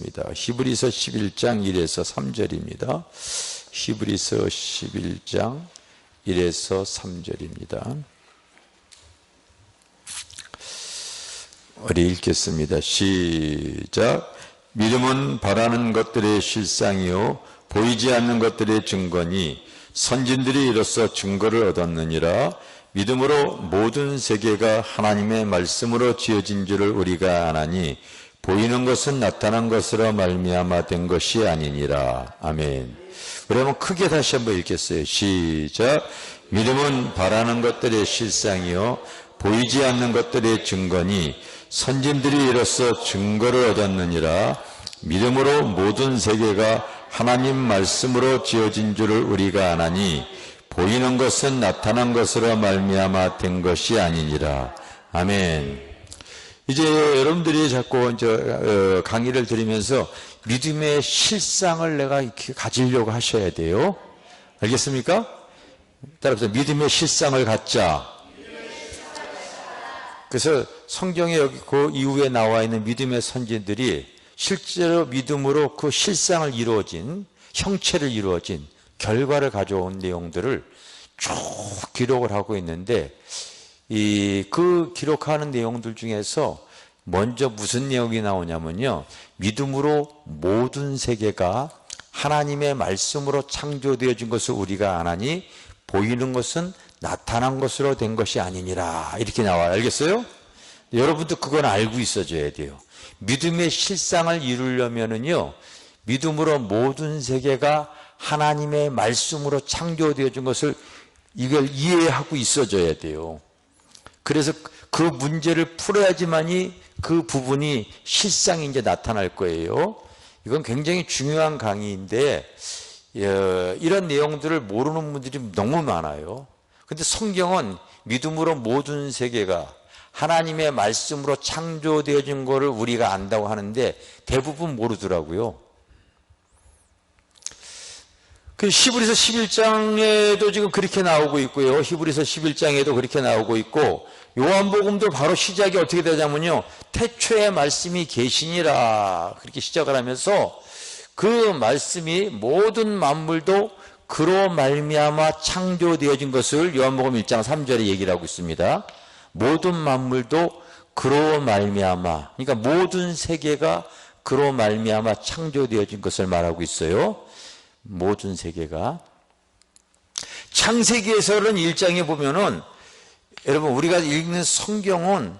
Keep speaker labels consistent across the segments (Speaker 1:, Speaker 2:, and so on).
Speaker 1: 읽겠습니다. 히브리서 11장 1에서 3절입니다. 히브리서 11장 1에서 3절입니다. 우리 읽겠습니다. 시작. 믿음은 바라는 것들의 실상이요 보이지 않는 것들의 증거니 선진들이 이로써 증거를 얻었느니라. 믿음으로 모든 세계가 하나님의 말씀으로 지어진 줄을 우리가 아나니 보이는 것은 나타난 것으로 말미암아 된 것이 아니니라. 아멘. 우리 한번 크게 다시 한번 읽겠어요. 시작. 믿음은 바라는 것들의 실상이요 보이지 않는 것들의 증거니 선진들이 이로써 증거를 얻었느니라. 믿음으로 모든 세계가 하나님 말씀으로 지어진 줄을 우리가 아나니 보이는 것은 나타난 것으로 말미암아 된 것이 아니니라. 아멘. 이제 여러분들이 자꾸 강의를 들으면서 믿음의 실상을 내가 이렇게 가지려고 하셔야 돼요. 알겠습니까? 따라서 믿음의 실상을 갖자. 그래서 성경에 여기 그 이후에 나와 있는 믿음의 선진들이 실제로 믿음으로 그 실상을 이루어진, 형체를 이루어진 결과를 가져온 내용들을 쭉 기록을 하고 있는데, 그 기록하는 내용들 중에서 먼저 무슨 내용이 나오냐면요, 믿음으로 모든 세계가 하나님의 말씀으로 창조되어진 것을 우리가 아나니 보이는 것은 나타난 것으로 된 것이 아니니라. 이렇게 나와요. 알겠어요? 여러분도 그건 알고 있어줘야 돼요. 믿음의 실상을 이루려면은요, 믿음으로 모든 세계가 하나님의 말씀으로 창조되어진 것을 이걸 이해하고 있어줘야 돼요. 그래서 그 문제를 풀어야지만이 그 부분이 실상이 이제 나타날 거예요. 이건 굉장히 중요한 강의인데, 이런 내용들을 모르는 분들이 너무 많아요. 근데 성경은 믿음으로 모든 세계가 하나님의 말씀으로 창조되어진 것을 우리가 안다고 하는데 대부분 모르더라고요. 그 히브리서 11장에도 지금 그렇게 나오고 있고요. 히브리서 11장에도 그렇게 나오고 있고, 요한복음도 바로 시작이 어떻게 되냐면요, 태초에 말씀이 계시니라 그렇게 시작을 하면서 그 말씀이 모든 만물도 그로 말미암아 창조되어진 것을 요한복음 1장 3절에 얘기를 하고 있습니다. 모든 만물도 그로 말미암아, 그러니까 모든 세계가 그로 말미암아 창조되어진 것을 말하고 있어요. 모든 세계가. 창세기에서는 1장에 보면은, 여러분 우리가 읽는 성경은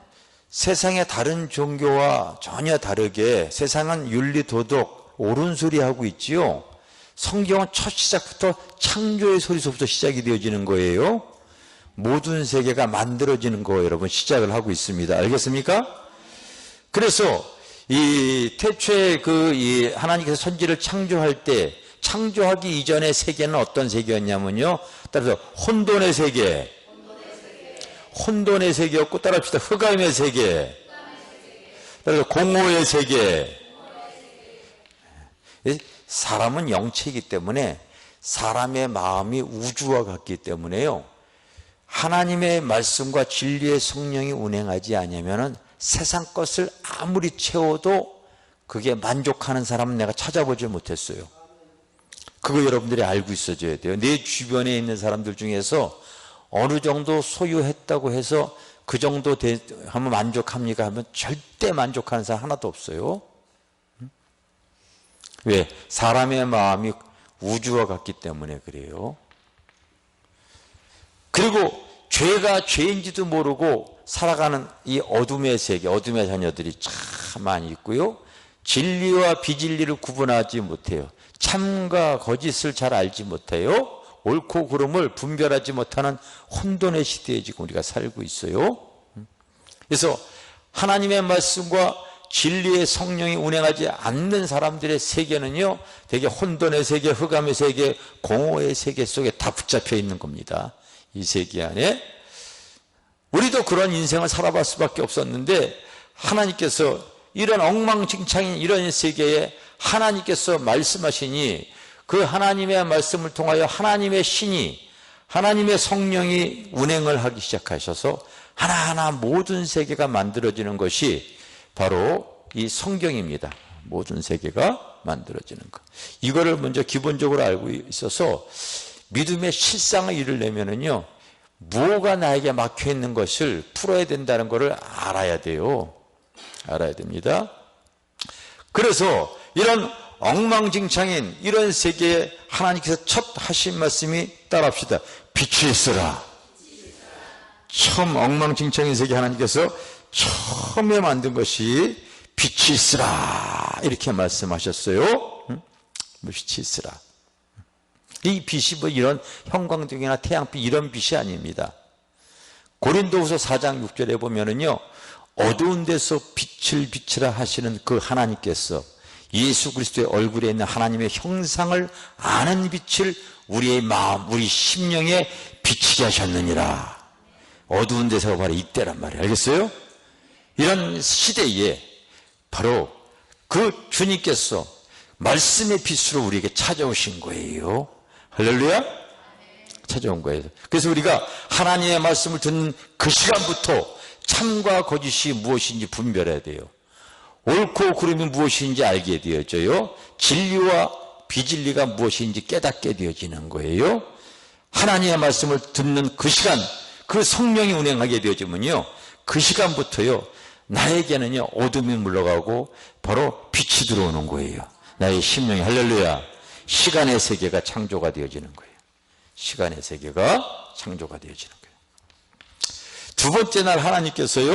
Speaker 1: 세상의 다른 종교와 전혀 다르게 세상은 윤리 도덕 옳은 소리 하고 있지요. 성경은 첫 시작부터 창조의 소리서부터 시작이 되어지는 거예요. 모든 세계가 만들어지는 거 여러분 시작을 하고 있습니다. 알겠습니까? 그래서 이 태초에 이 하나님께서 천지를 창조할 때, 창조하기 이전의 세계는 어떤 세계였냐면요, 따라서 혼돈의 세계, 혼돈의 세계였고, 따라합시다. 흑암의 세계, 따라서 공허의 세계. 사람은 영체이기 때문에, 사람의 마음이 우주와 같기 때문에요, 하나님의 말씀과 진리의 성령이 운행하지 않으면 세상 것을 아무리 채워도 그게 만족하는 사람은 내가 찾아보지 못했어요. 그거 여러분들이 알고 있어줘야 돼요. 내 주변에 있는 사람들 중에서 어느 정도 소유했다고 해서 그 정도 하면 만족합니까? 하면 절대 만족하는 사람 하나도 없어요. 왜? 사람의 마음이 우주와 같기 때문에 그래요. 그리고 죄가 죄인지도 모르고 살아가는 이 어둠의 세계, 어둠의 자녀들이 참 많이 있고요. 진리와 비진리를 구분하지 못해요. 참과 거짓을 잘 알지 못해요. 옳고 그름을 분별하지 못하는 혼돈의 시대에 지금 우리가 살고 있어요. 그래서 하나님의 말씀과 진리의 성령이 운행하지 않는 사람들의 세계는요, 되게 혼돈의 세계, 흑암의 세계, 공허의 세계 속에 다 붙잡혀 있는 겁니다. 이 세계 안에. 우리도 그런 인생을 살아볼 수밖에 없었는데, 하나님께서 이런 엉망진창인 이런 세계에 하나님께서 말씀하시니, 그 하나님의 말씀을 통하여 하나님의 신이, 하나님의 성령이 운행을 하기 시작하셔서 하나하나 모든 세계가 만들어지는 것이 바로 이 성경입니다. 모든 세계가 만들어지는 것. 이거를 먼저 기본적으로 알고 있어서 믿음의 실상을 이루려면은요, 뭐가 나에게 막혀 있는 것을 풀어야 된다는 것을 알아야 돼요. 알아야 됩니다. 그래서 이런 엉망진창인 이런 세계에 하나님께서 첫 하신 말씀이 따라합시다. 빛이 있으라. 처음 엉망진창인 세계 하나님께서 처음에 만든 것이 빛이 있으라 이렇게 말씀하셨어요. 빛이 있으라. 이 빛이 뭐 이런 형광등이나 태양빛 이런 빛이 아닙니다. 고린도후서 4장 6절에 보면은요, 어두운 데서 빛을 비치라 하시는 그 하나님께서 예수 그리스도의 얼굴에 있는 하나님의 형상을 아는 빛을 우리의 마음, 우리 심령에 비치게 하셨느니라. 어두운 데서가 바로 이때란 말이에요. 알겠어요? 이런 시대에 바로 그 주님께서 말씀의 빛으로 우리에게 찾아오신 거예요. 할렐루야? 찾아온 거예요. 그래서 우리가 하나님의 말씀을 듣는 그 시간부터 참과 거짓이 무엇인지 분별해야 돼요. 옳고 그름이 무엇인지 알게 되어져요. 진리와 비진리가 무엇인지 깨닫게 되어지는 거예요. 하나님의 말씀을 듣는 그 시간, 그 성령이 운행하게 되어지면요, 그 시간부터요, 나에게는요, 어둠이 물러가고 바로 빛이 들어오는 거예요. 나의 심령이. 할렐루야. 시간의 세계가 창조가 되어지는 거예요. 시간의 세계가 창조가 되어지는 거예요. 두 번째 날 하나님께서요,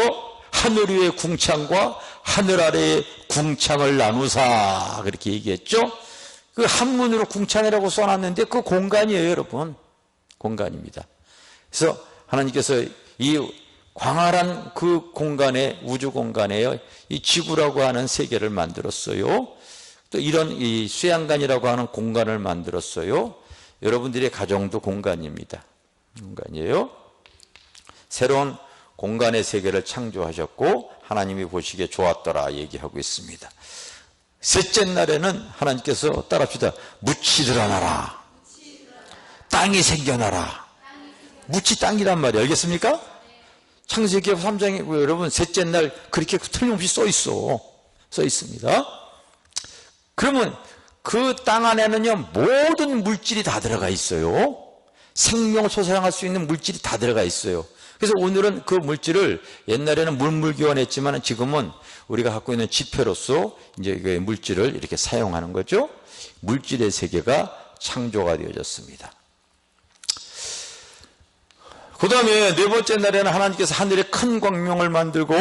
Speaker 1: 하늘 위의 궁창과 하늘 아래의 궁창을 나누사 그렇게 얘기했죠. 그 한문으로 궁창이라고 써놨는데 그 공간이에요, 여러분. 공간입니다. 그래서 하나님께서 이 광활한 그 공간에, 우주 공간에요, 이 지구라고 하는 세계를 만들었어요. 또 이런 이 수양관이라고 하는 공간을 만들었어요. 여러분들의 가정도 공간입니다. 공간이에요. 새로운 공간의 세계를 창조하셨고 하나님이 보시기에 좋았더라 얘기하고 있습니다. 셋째 날에는 하나님께서 따라합시다. 묻이 드러나라. 땅이 생겨나라. 묻이 땅이란 말이에요. 알겠습니까? 창세기 3장에 여러분 셋째 날 그렇게 틀림없이 써 있습니다. 그러면 그 땅 안에는요, 모든 물질이 다 들어가 있어요. 생명을 소생할 수 있는 물질이 다 들어가 있어요. 그래서 오늘은 그 물질을 옛날에는 물물교환했지만 지금은 우리가 갖고 있는 지폐로서 이제 그 물질을 이렇게 사용하는 거죠. 물질의 세계가 창조가 되어졌습니다. 그 다음에 네 번째 날에는 하나님께서 하늘에 큰 광명을 만들고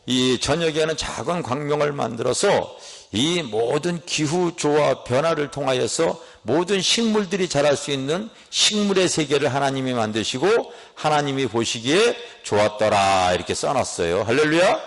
Speaker 1: 이 저녁에는 작은 광명을 만들어서 이 모든 기후 조화 변화를 통하여서 모든 식물들이 자랄 수 있는 식물의 세계를 하나님이 만드시고 하나님이 보시기에 좋았더라 이렇게 써놨어요. 할렐루야.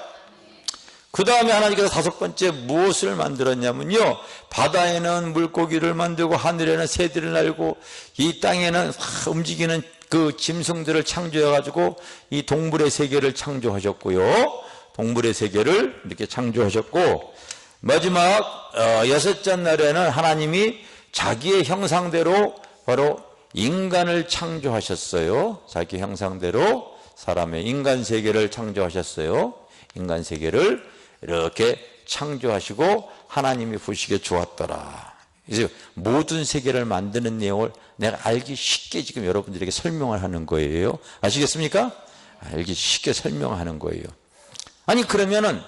Speaker 1: 그 다음에 하나님께서 다섯 번째 무엇을 만들었냐면요, 바다에는 물고기를 만들고 하늘에는 새들을 날고 이 땅에는 움직이는 그 짐승들을 창조해가지고 이 동물의 세계를 창조하셨고요, 동물의 세계를 이렇게 창조하셨고, 마지막 여섯째 날에는 하나님이 자기의 형상대로 바로 인간을 창조하셨어요. 자기 형상대로 사람의 인간 세계를 창조하셨어요. 인간 세계를 이렇게 창조하시고 하나님이 보시기에 좋았더라. 그래서 모든 세계를 만드는 내용을 내가 알기 쉽게 지금 여러분들에게 설명을 하는 거예요. 아시겠습니까? 알기 쉽게 설명하는 거예요. 아니 그러면은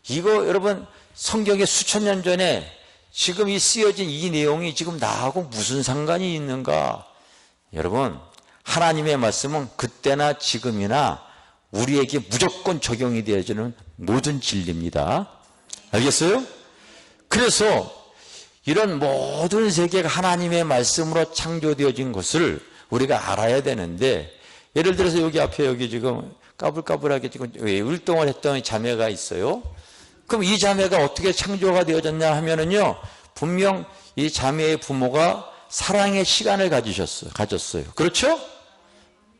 Speaker 1: 이거 여러분 성경에 수천 년 전에 지금 이 쓰여진 이 내용이 지금 나하고 무슨 상관이 있는가? 여러분, 하나님의 말씀은 그때나 지금이나 우리에게 무조건 적용이 되어지는 모든 진리입니다. 알겠어요? 그래서 이런 모든 세계가 하나님의 말씀으로 창조되어진 것을 우리가 알아야 되는데, 예를 들어서 여기 앞에 여기 지금 까불까불하게 지금 율동을 했던 자매가 있어요. 그럼 이 자매가 어떻게 창조가 되어졌냐 하면은요, 분명 이 자매의 부모가 사랑의 시간을 가졌어요. 그렇죠?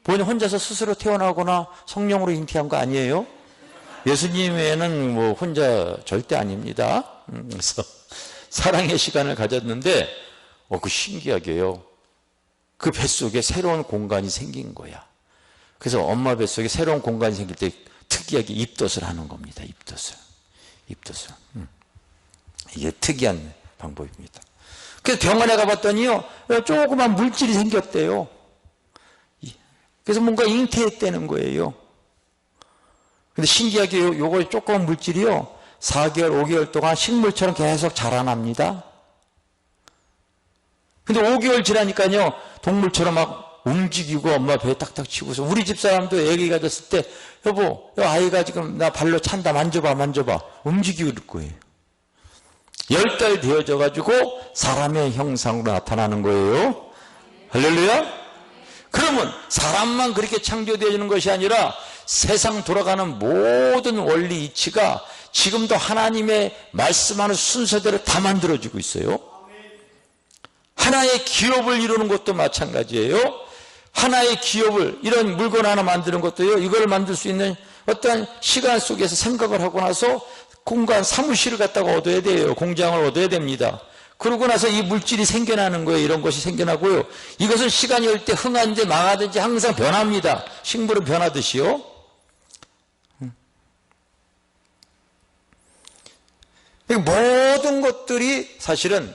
Speaker 1: 본인 혼자서 스스로 태어나거나 성령으로 잉태한 거 아니에요? 예수님 외에는 뭐 혼자 절대 아닙니다. 그래서 사랑의 시간을 가졌는데, 그 신기하게요, 그 뱃속에 새로운 공간이 생긴 거야. 그래서 엄마 뱃속에 새로운 공간이 생길 때 특이하게 입덧을 하는 겁니다. 입덧을. 이게 특이한 방법입니다. 그래서 병원에 가봤더니요, 조그만 물질이 생겼대요. 그래서 뭔가 잉태했다는 거예요. 근데 신기하게 요거 조그만 물질이요, 4개월, 5개월 동안 식물처럼 계속 자라납니다. 근데 5개월 지나니까요, 동물처럼 막 움직이고 엄마 배에 딱딱 치고서, 우리 집 사람도 애기 가졌을 때, 여보, 아이가 지금 나 발로 찬다, 만져봐, 만져봐. 움직이고 그럴 거예요. 10달 되어져가지고 사람의 형상으로 나타나는 거예요. 할렐루야? 그러면 사람만 그렇게 창조되어지는 것이 아니라 세상 돌아가는 모든 원리 이치가 지금도 하나님의 말씀하는 순서대로 다 만들어지고 있어요. 하나의 기업을 이루는 것도 마찬가지예요. 하나의 기업을, 이런 물건 하나 만드는 것도요, 이걸 만들 수 있는 어떤 시간 속에서 생각을 하고 나서 공간, 사무실을 갖다가 얻어야 돼요. 공장을 얻어야 됩니다. 그러고 나서 이 물질이 생겨나는 거예요. 이런 것이 생겨나고요. 이것은 시간이 올 때 흥하든지 망하든지 항상 변합니다. 식물은 변하듯이요. 모든 것들이 사실은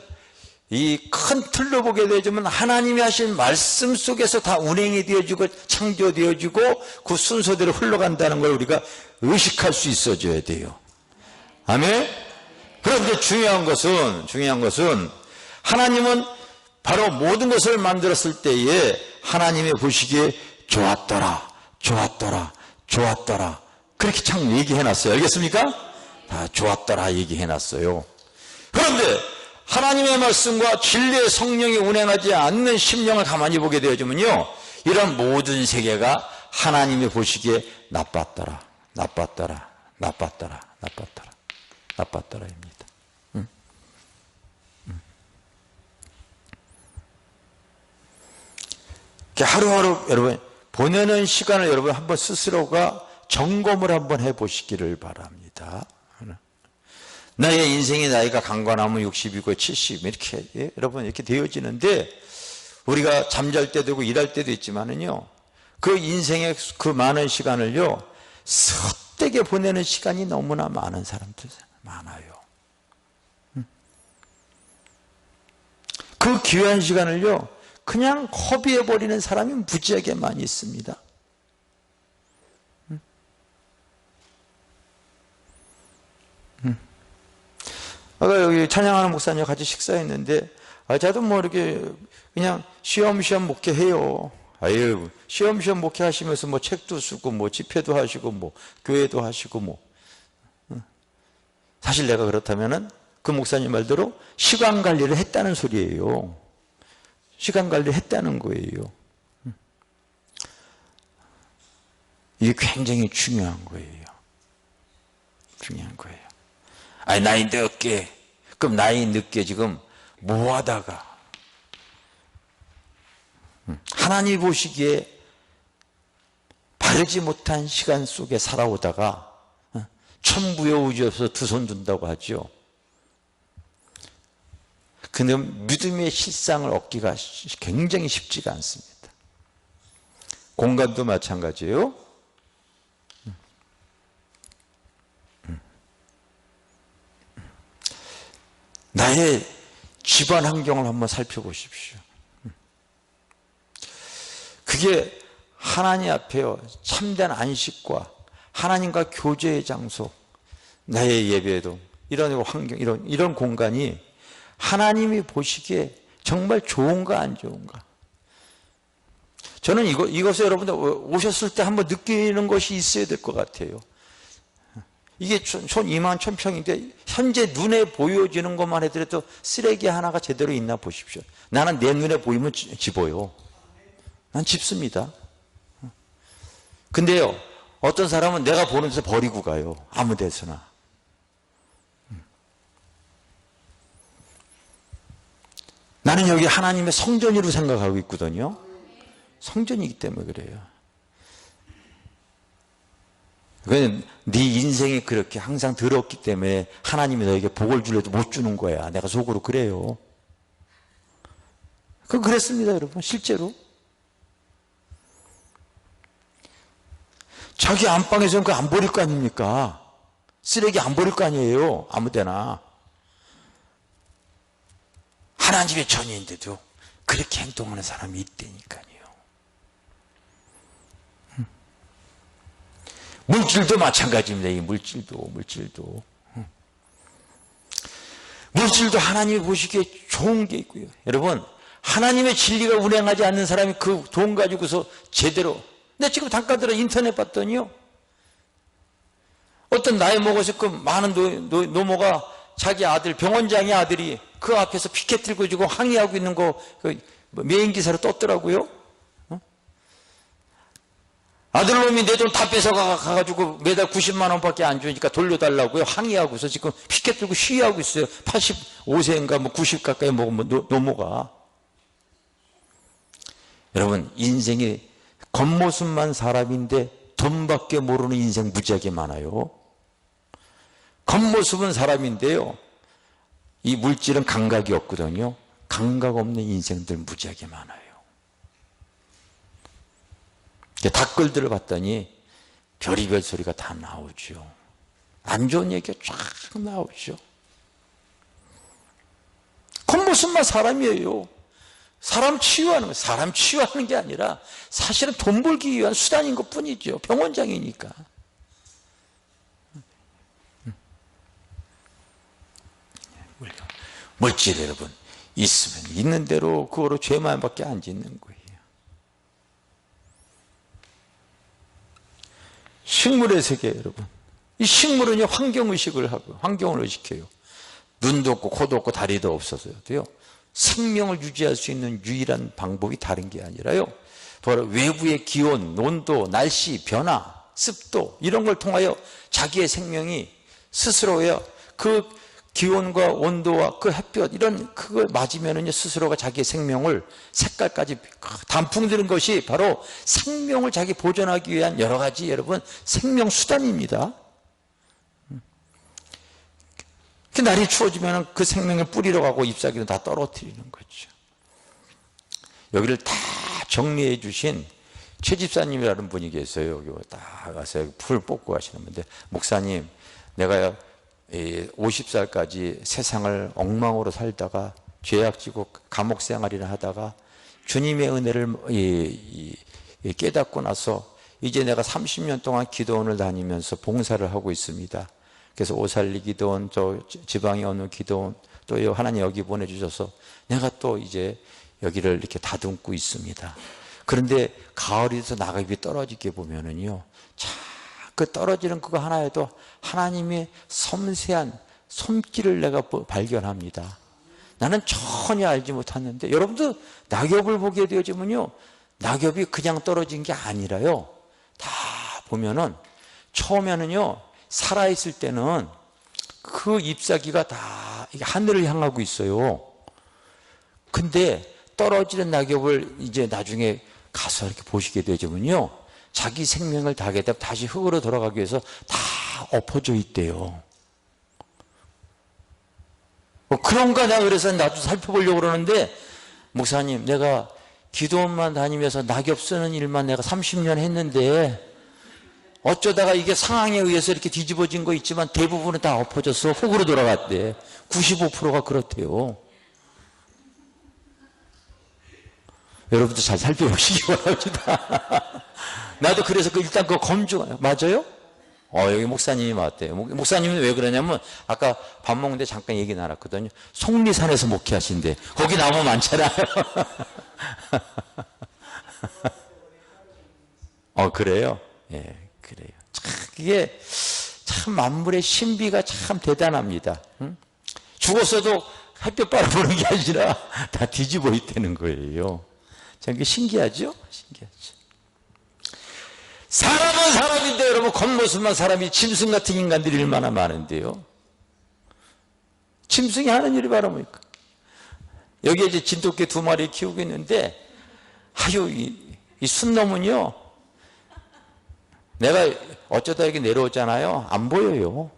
Speaker 1: 이 큰 틀로 보게 되지만 하나님이 하신 말씀 속에서 다 운행이 되어지고 창조되어지고 그 순서대로 흘러간다는 걸 우리가 의식할 수 있어줘야 돼요. 아멘? 그런데 중요한 것은 하나님은 바로 모든 것을 만들었을 때에 하나님이 보시기에 좋았더라, 좋았더라, 좋았더라. 그렇게 참 얘기해놨어요. 알겠습니까? 다 좋았더라 얘기해놨어요. 그런데 하나님의 말씀과 진리의 성령이 운행하지 않는 심령을 가만히 보게 되어지면요, 이런 모든 세계가 하나님이 보시기에 나빴더라, 나빴더라, 나빴더라, 나빴더라, 나빴더라입니다. 하루하루 여러분 보내는 시간을 여러분 한번 스스로가 점검을 한번 해보시기를 바랍니다. 나의 인생의 나이가 강건하면 60이고 70 이렇게, 예? 여러분 이렇게 되어지는데, 우리가 잠잘 때도 있고 일할 때도 있지만은요, 그 인생의 그 많은 시간을요 헛되게 보내는 시간이 너무나 많은 사람들 많아요. 그 귀한 시간을요 그냥 허비해버리는 사람이 무지하게 많이 있습니다. 아까 여기 찬양하는 목사님 같이 식사했는데, 저도 뭐 이렇게 그냥 쉬엄쉬엄 목회해요. 아유, 쉬엄쉬엄 목회하시면서 뭐 책도 쓰고 뭐 집회도 하시고 뭐 교회도 하시고 뭐. 사실 내가 그렇다면은 그 목사님 말대로 시간 관리를 했다는 소리예요. 시간 관리를 했다는 거예요. 이게 굉장히 중요한 거예요. 중요한 거예요. 아니, 나이 늦게, 그럼 나이 늦게 지금 뭐 하다가, 하나님 보시기에 바르지 못한 시간 속에 살아오다가 천부의 우주에서 두 손 둔다고 하죠. 근데 믿음의 실상을 얻기가 굉장히 쉽지가 않습니다. 공간도 마찬가지예요. 나의 집안 환경을 한번 살펴보십시오. 그게 하나님 앞에요, 참된 안식과 하나님과 교제의 장소, 나의 예배도 이런 환경, 이런 공간이 하나님이 보시기에 정말 좋은가 안 좋은가. 저는 이것을 여러분들 오셨을 때 한번 느끼는 것이 있어야 될 것 같아요. 이게 촌 2만 1000평인데 현재 눈에 보여지는 것만 해도 쓰레기 하나가 제대로 있나 보십시오. 나는 내 눈에 보이면 집어요. 난 집습니다. 근데요, 어떤 사람은 내가 보는 데서 버리고 가요. 아무 데서나. 나는 여기 하나님의 성전이라고 생각하고 있거든요. 성전이기 때문에 그래요. 그냥 네 인생이 그렇게 항상 더럽기 때문에 하나님이 너에게 복을 주려도 못 주는 거야. 내가 속으로 그래요. 그랬습니다, 여러분. 실제로. 자기 안방에서는 그거 안 버릴 거 아닙니까? 쓰레기 안 버릴 거 아니에요. 아무 데나. 하나님의 전인데도 그렇게 행동하는 사람이 있다니까요. 물질도 마찬가지입니다. 이 물질도 하나님이 보시기에 좋은 게 있고요. 여러분, 하나님의 진리가 운행하지 않는 사람이 그 돈 가지고서 제대로, 근데 지금 잠깐 들어 인터넷 봤더니요, 어떤 나이 먹어서 그 많은 노모가 자기 아들, 병원장의 아들이 그 앞에서 피켓 들고 지고 항의하고 있는 거 그 메인 기사로 떴더라고요. 아들놈이 내 돈 다 뺏어가가지고 매달 90만 원밖에 안 주니까 돌려달라고요. 항의하고서 지금 피켓 들고 시위하고 있어요. 85세인가 뭐 90 가까이 먹은 노모가. 여러분, 인생이 겉모습만 사람인데 돈밖에 모르는 인생 무지하게 많아요. 겉모습은 사람인데요, 이 물질은 감각이 없거든요. 감각 없는 인생들 무지하게 많아요. 댓글들을 봤더니 별의별 소리가 다 나오죠. 안 좋은 얘기가 쫙 나오죠. 겉모습만 사람이에요. 사람 치유하는 거예요. 사람 치유하는 게 아니라 사실은 돈 벌기 위한 수단인 것 뿐이죠. 병원장이니까. 물질 여러분, 있으면 있는 대로 그거로 죄만밖에 안 짓는 거예요. 식물의 세계 여러분, 이 식물은요 환경의식을 하고 환경을 의식해요. 눈도 없고 코도 없고 다리도 없어서도요 생명을 유지할 수 있는 유일한 방법이 다른 게 아니라요, 바로 외부의 기온, 온도, 날씨, 변화, 습도 이런 걸 통하여 자기의 생명이 스스로요 그 기온과 온도와 그 햇볕 이런 그걸 맞으면은요 스스로가 자기의 생명을 색깔까지 단풍 드는 것이 바로 생명을 자기 보존하기 위한 여러 가지 여러분 생명 수단입니다. 그 날이 추워지면 그 생명의 뿌리로 가고 잎사귀는 다 떨어뜨리는 거죠. 여기를 다 정리해 주신 최 집사님이라는 분이 계세요. 여기 딱 가서 풀 뽑고 가시는 분인데, 목사님, 내가 50살까지 세상을 엉망으로 살다가 죄악지고 감옥 생활이나 하다가 주님의 은혜를 깨닫고 나서 이제 내가 30년 동안 기도원을 다니면서 봉사를 하고 있습니다. 그래서 오살리 기도원, 저 지방에 어느 기도원, 또 하나님 여기 보내주셔서 내가 또 이제 여기를 이렇게 다듬고 있습니다. 그런데 가을이 돼서 낙엽이 떨어지게 보면은요, 그 떨어지는 그거 하나에도 하나님의 섬세한 손길을 내가 발견합니다. 나는 전혀 알지 못했는데, 여러분도 낙엽을 보게 되어지면요, 낙엽이 그냥 떨어진 게 아니라요, 다 보면은 처음에는요 살아있을 때는 그 잎사귀가 다 하늘을 향하고 있어요. 근데 떨어지는 낙엽을 이제 나중에 가서 이렇게 보시게 되면요, 자기 생명을 다하게 되면 다시 흙으로 돌아가기 위해서 다 엎어져 있대요. 그런가 나 그래서 나도 살펴보려고 그러는데, 목사님, 내가 기도원만 다니면서 낙엽 쓰는 일만 내가 30년 했는데 어쩌다가 이게 상황에 의해서 이렇게 뒤집어진 거 있지만 대부분은 다 엎어져서 흙으로 돌아갔대. 95%가 그렇대요. 여러분도 잘 살펴보시기 바랍니다. 나도 그래서 일단 그거 검증해요. 맞아요? 여기 목사님이 맞대요. 목사님은 왜 그러냐면 아까 밥 먹는데 잠깐 얘기 나눴거든요. 속리산에서 목회하신대. 거기 나무 많잖아요. 그래요? 예, 그래요. 이게 참 만물의 신비가 참 대단합니다. 응? 죽었어도 햇볕 바라보는 게 아니라 다 뒤집어 있다는 거예요. 참 이게 신기하죠? 신기하죠. 사람은 사람인데 여러분, 겉모습만 사람이, 짐승 같은 인간들이 얼마나 많은데요. 짐승이 하는 일이 바로 뭡니까? 여기 이제 진돗개 2마리 키우고 있는데, 이 순놈은요, 내가 어쩌다 여기 내려오잖아요. 안 보여요.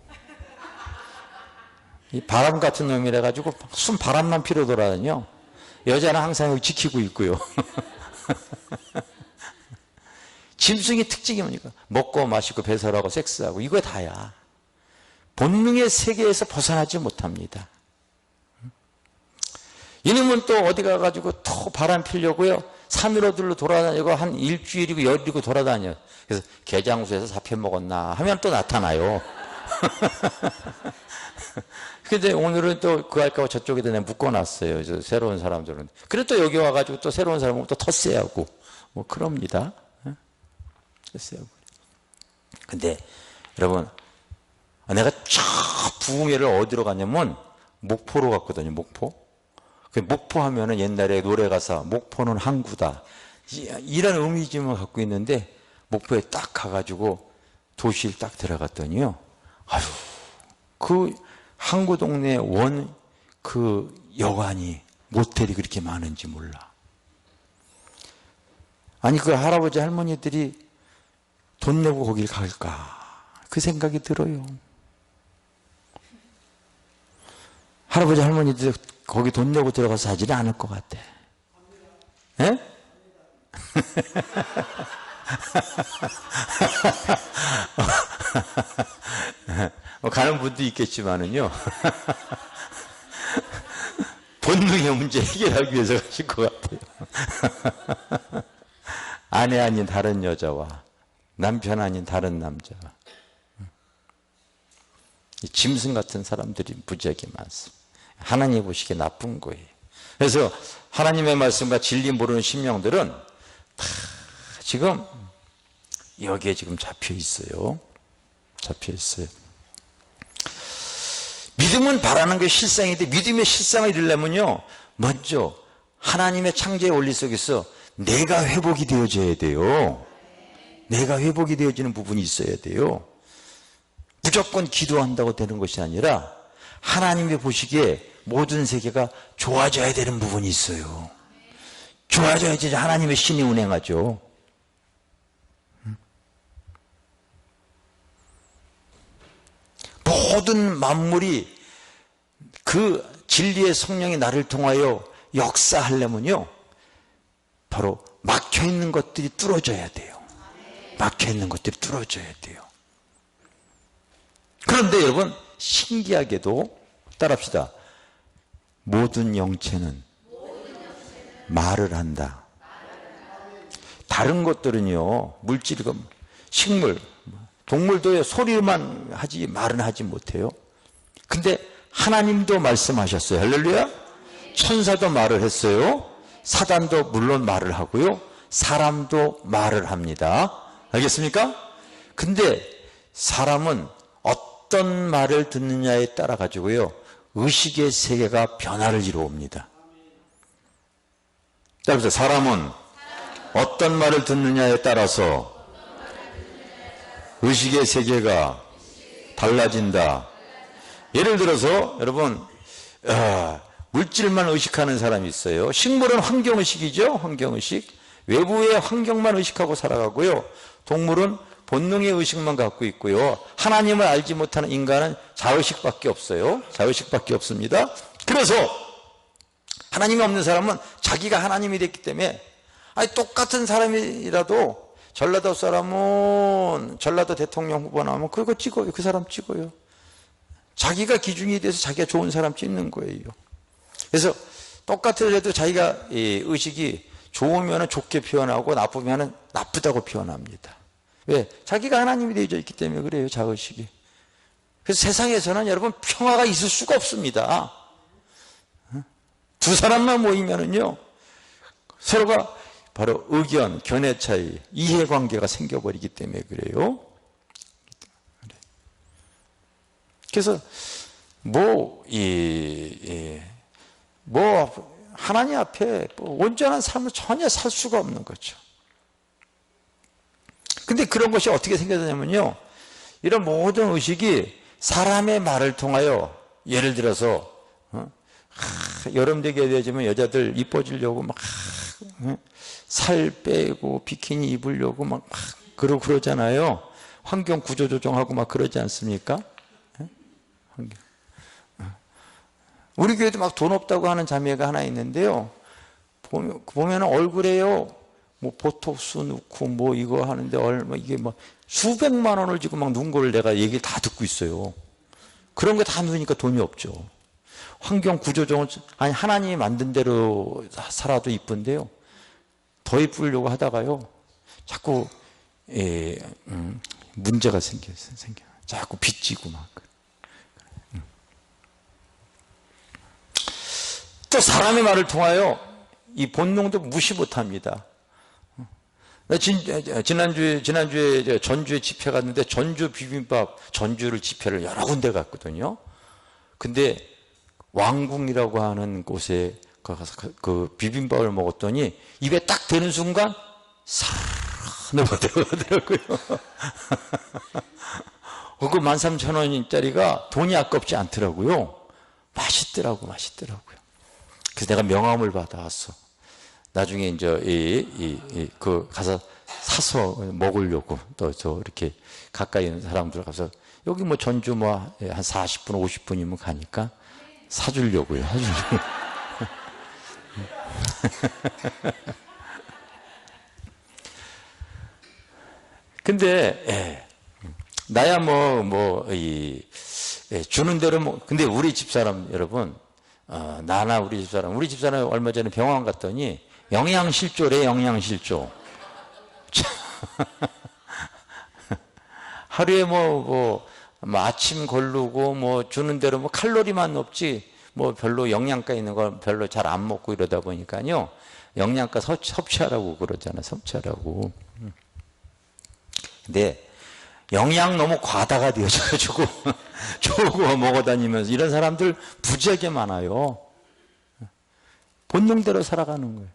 Speaker 1: 이 바람 같은 놈이라 가지고 순 바람만 피러 돌아다녀. 여자는 항상 여기 지키고 있고요. 짐승의 특징이 뭡니까? 먹고 마시고 배설하고 섹스하고 이거 다야. 본능의 세계에서 벗어나지 못합니다. 이놈은 또 어디 가가지고 또 바람 피려고요. 산으로들로 돌아다니고 한 일주일이고 열이고 돌아다녀. 그래서 개장수에서 잡혀먹었나 하면 또 나타나요. 근데 오늘은 또 그 할까봐 저쪽에다 내가 묶어놨어요. 새로운 사람들은. 그래 또 여기 와가지고 또 새로운 사람은 또 텃세하고 뭐 그럽니다. 텃세하고. 근데 여러분, 내가 저 부흥회를 어디로 갔냐면 목포로 갔거든요. 목포. 그 목포 하면은 옛날에 노래 가사 목포는 항구다 이런 의미점을 갖고 있는데 목포에 딱 가가지고 도시를 딱 들어갔더니요. 아유, 그 항구 동네 그 여관이 모텔이 그렇게 많은지 몰라. 아니 그 할아버지 할머니들이 돈 내고 거길 갈까 그 생각이 들어요. 할아버지 할머니들 거기 돈 내고 들어가서 하지는 않을 것 같아. 예? 가는 분도 있겠지만은요. 본능의 문제 해결하기 위해서 가실 것 같아요. 아내 아닌 다른 여자와 남편 아닌 다른 남자와 짐승 같은 사람들이 무지하게 많습니다. 하나님 보시기에 나쁜 거예요. 그래서 하나님의 말씀과 진리 모르는 심령들은 다 지금 여기에 지금 잡혀 있어요. 잡혀 있어요. 믿음은 바라는 게 실상인데 믿음의 실상을 이루려면요, 먼저 하나님의 창조의 원리 속에서 내가 회복이 되어져야 돼요. 내가 회복이 되어지는 부분이 있어야 돼요. 무조건 기도한다고 되는 것이 아니라 하나님이 보시기에 모든 세계가 좋아져야 되는 부분이 있어요. 좋아져야지 하나님의 신이 운행하죠. 모든 만물이 그 진리의 성령이 나를 통하여 역사하려면요, 바로 막혀있는 것들이 뚫어져야 돼요. 막혀있는 것들이 뚫어져야 돼요. 그런데 여러분, 신기하게도 따라합시다. 모든 영체는 말을 한다. 다른 것들은요, 물질이고 식물, 동물도 소리만 하지 말은 하지 못해요. 근데 하나님도 말씀하셨어요. 할렐루야. 천사도 말을 했어요. 사단도 물론 말을 하고요, 사람도 말을 합니다. 알겠습니까? 근데 사람은 어떤 말을 듣느냐에 따라 가지고요, 의식의 세계가 변화를 이루옵니다. 그래서 사람은 어떤 말을 듣느냐에 따라서 의식의 세계가 달라진다. 예를 들어서 여러분, 물질만 의식하는 사람이 있어요. 식물은 환경의식이죠. 환경의식. 외부의 환경만 의식하고 살아가고요, 동물은 본능의 의식만 갖고 있고요, 하나님을 알지 못하는 인간은 자의식밖에 없어요. 자의식밖에 없습니다. 그래서 하나님이 없는 사람은 자기가 하나님이 됐기 때문에, 똑같은 사람이라도 전라도 사람은 전라도 대통령 후보 나오면 그거 찍어요. 그 사람 찍어요. 자기가 기준이 돼서 자기가 좋은 사람 찍는 거예요. 그래서 똑같으려도 자기가 의식이 좋으면 좋게 표현하고 나쁘면 나쁘다고 표현합니다. 왜? 자기가 하나님이 되어져 있기 때문에 그래요. 자의식이. 그래서 세상에서는 여러분 평화가 있을 수가 없습니다. 두 사람만 모이면은요, 서로가 바로 의견, 견해 차이, 이해관계가 생겨버리기 때문에 그래요. 그래서 하나님 앞에 온전한 삶을 전혀 살 수가 없는 거죠. 근데 그런 것이 어떻게 생겨나냐면요, 이런 모든 의식이 사람의 말을 통하여, 예를 들어서 여름 되게 되지만 여자들 이뻐지려고 막 살 빼고 비키니 입으려고 막 그러잖아요. 환경 구조 조정하고 막 그러지 않습니까? 우리 교회도 막 돈 없다고 하는 자매가 하나 있는데요, 보면 얼굴에요, 뭐 보톡스 넣고 뭐 이거 하는데 얼마, 이게 뭐 수백만 원을 지고 막 넣은 걸 내가 얘기를 다 듣고 있어요. 그런 거 다 넣으니까 돈이 없죠. 환경 구조적으로 아니 하나님이 만든 대로 살아도 이쁜데요. 더 이쁘려고 하다가요. 자꾸 문제가 생겨. 자꾸 빚지고 막. 또 사람의 말을 통하여 이 본능도 무시 못합니다. 지난주에 전주에 집회 갔는데 전주 비빔밥 전주를 집회를 여러 군데 갔거든요. 근데 왕궁이라고 하는 곳에 가서 그 비빔밥을 먹었더니 입에 딱 대는 순간 사르르 들어가더라고요. 그 13,000원짜리가 돈이 아깝지 않더라고요. 맛있더라고요. 그래서 내가 명함을 받아왔어. 나중에 이제 그 가서 사서 먹으려고 또 저 이렇게 가까이 있는 사람들 가서 여기 뭐 전주 뭐 한 40분 50분이면 가니까 사주려고요. 근데 나야 주는 대로 근데 우리 집사람 여러분 나나 우리 집사람 얼마 전에 병원 갔더니 영양실조래. 영양실조. 하루에 아침 걸르고 주는 대로 칼로리만 높지 별로 영양가 있는 걸 별로 잘 안 먹고 이러다 보니까요. 영양가 섭취하라고 그러잖아. 섭취하라고. 근데 영양 너무 과다가 되어져가지고 좋은 거 먹어 다니면서 이런 사람들 부지하게 많아요. 본능대로 살아가는 거예요.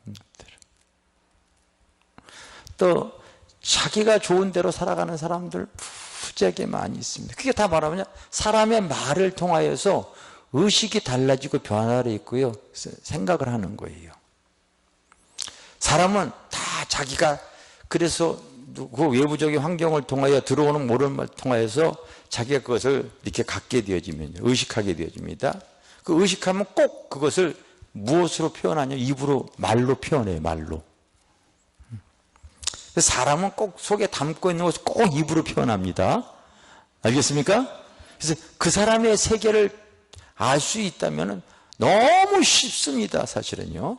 Speaker 1: 또 자기가 좋은 대로 살아가는 사람들 부지하게 많이 있습니다. 그게 다 말하면 사람의 말을 통하여서 의식이 달라지고 변화를 있고요. 생각을 하는 거예요. 사람은 다 자기가 그래서 그 외부적인 환경을 통하여 들어오는 모르는 말을 통하여서 자기가 그것을 이렇게 갖게 되어지면 의식하게 되어집니다. 그 의식하면 꼭 그것을 무엇으로 표현하냐? 입으로 말로 표현해요. 말로. 사람은 꼭 속에 담고 있는 것을 꼭 입으로 표현합니다. 알겠습니까? 그래서 그 사람의 세계를 알 수 있다면 너무 쉽습니다. 사실은요.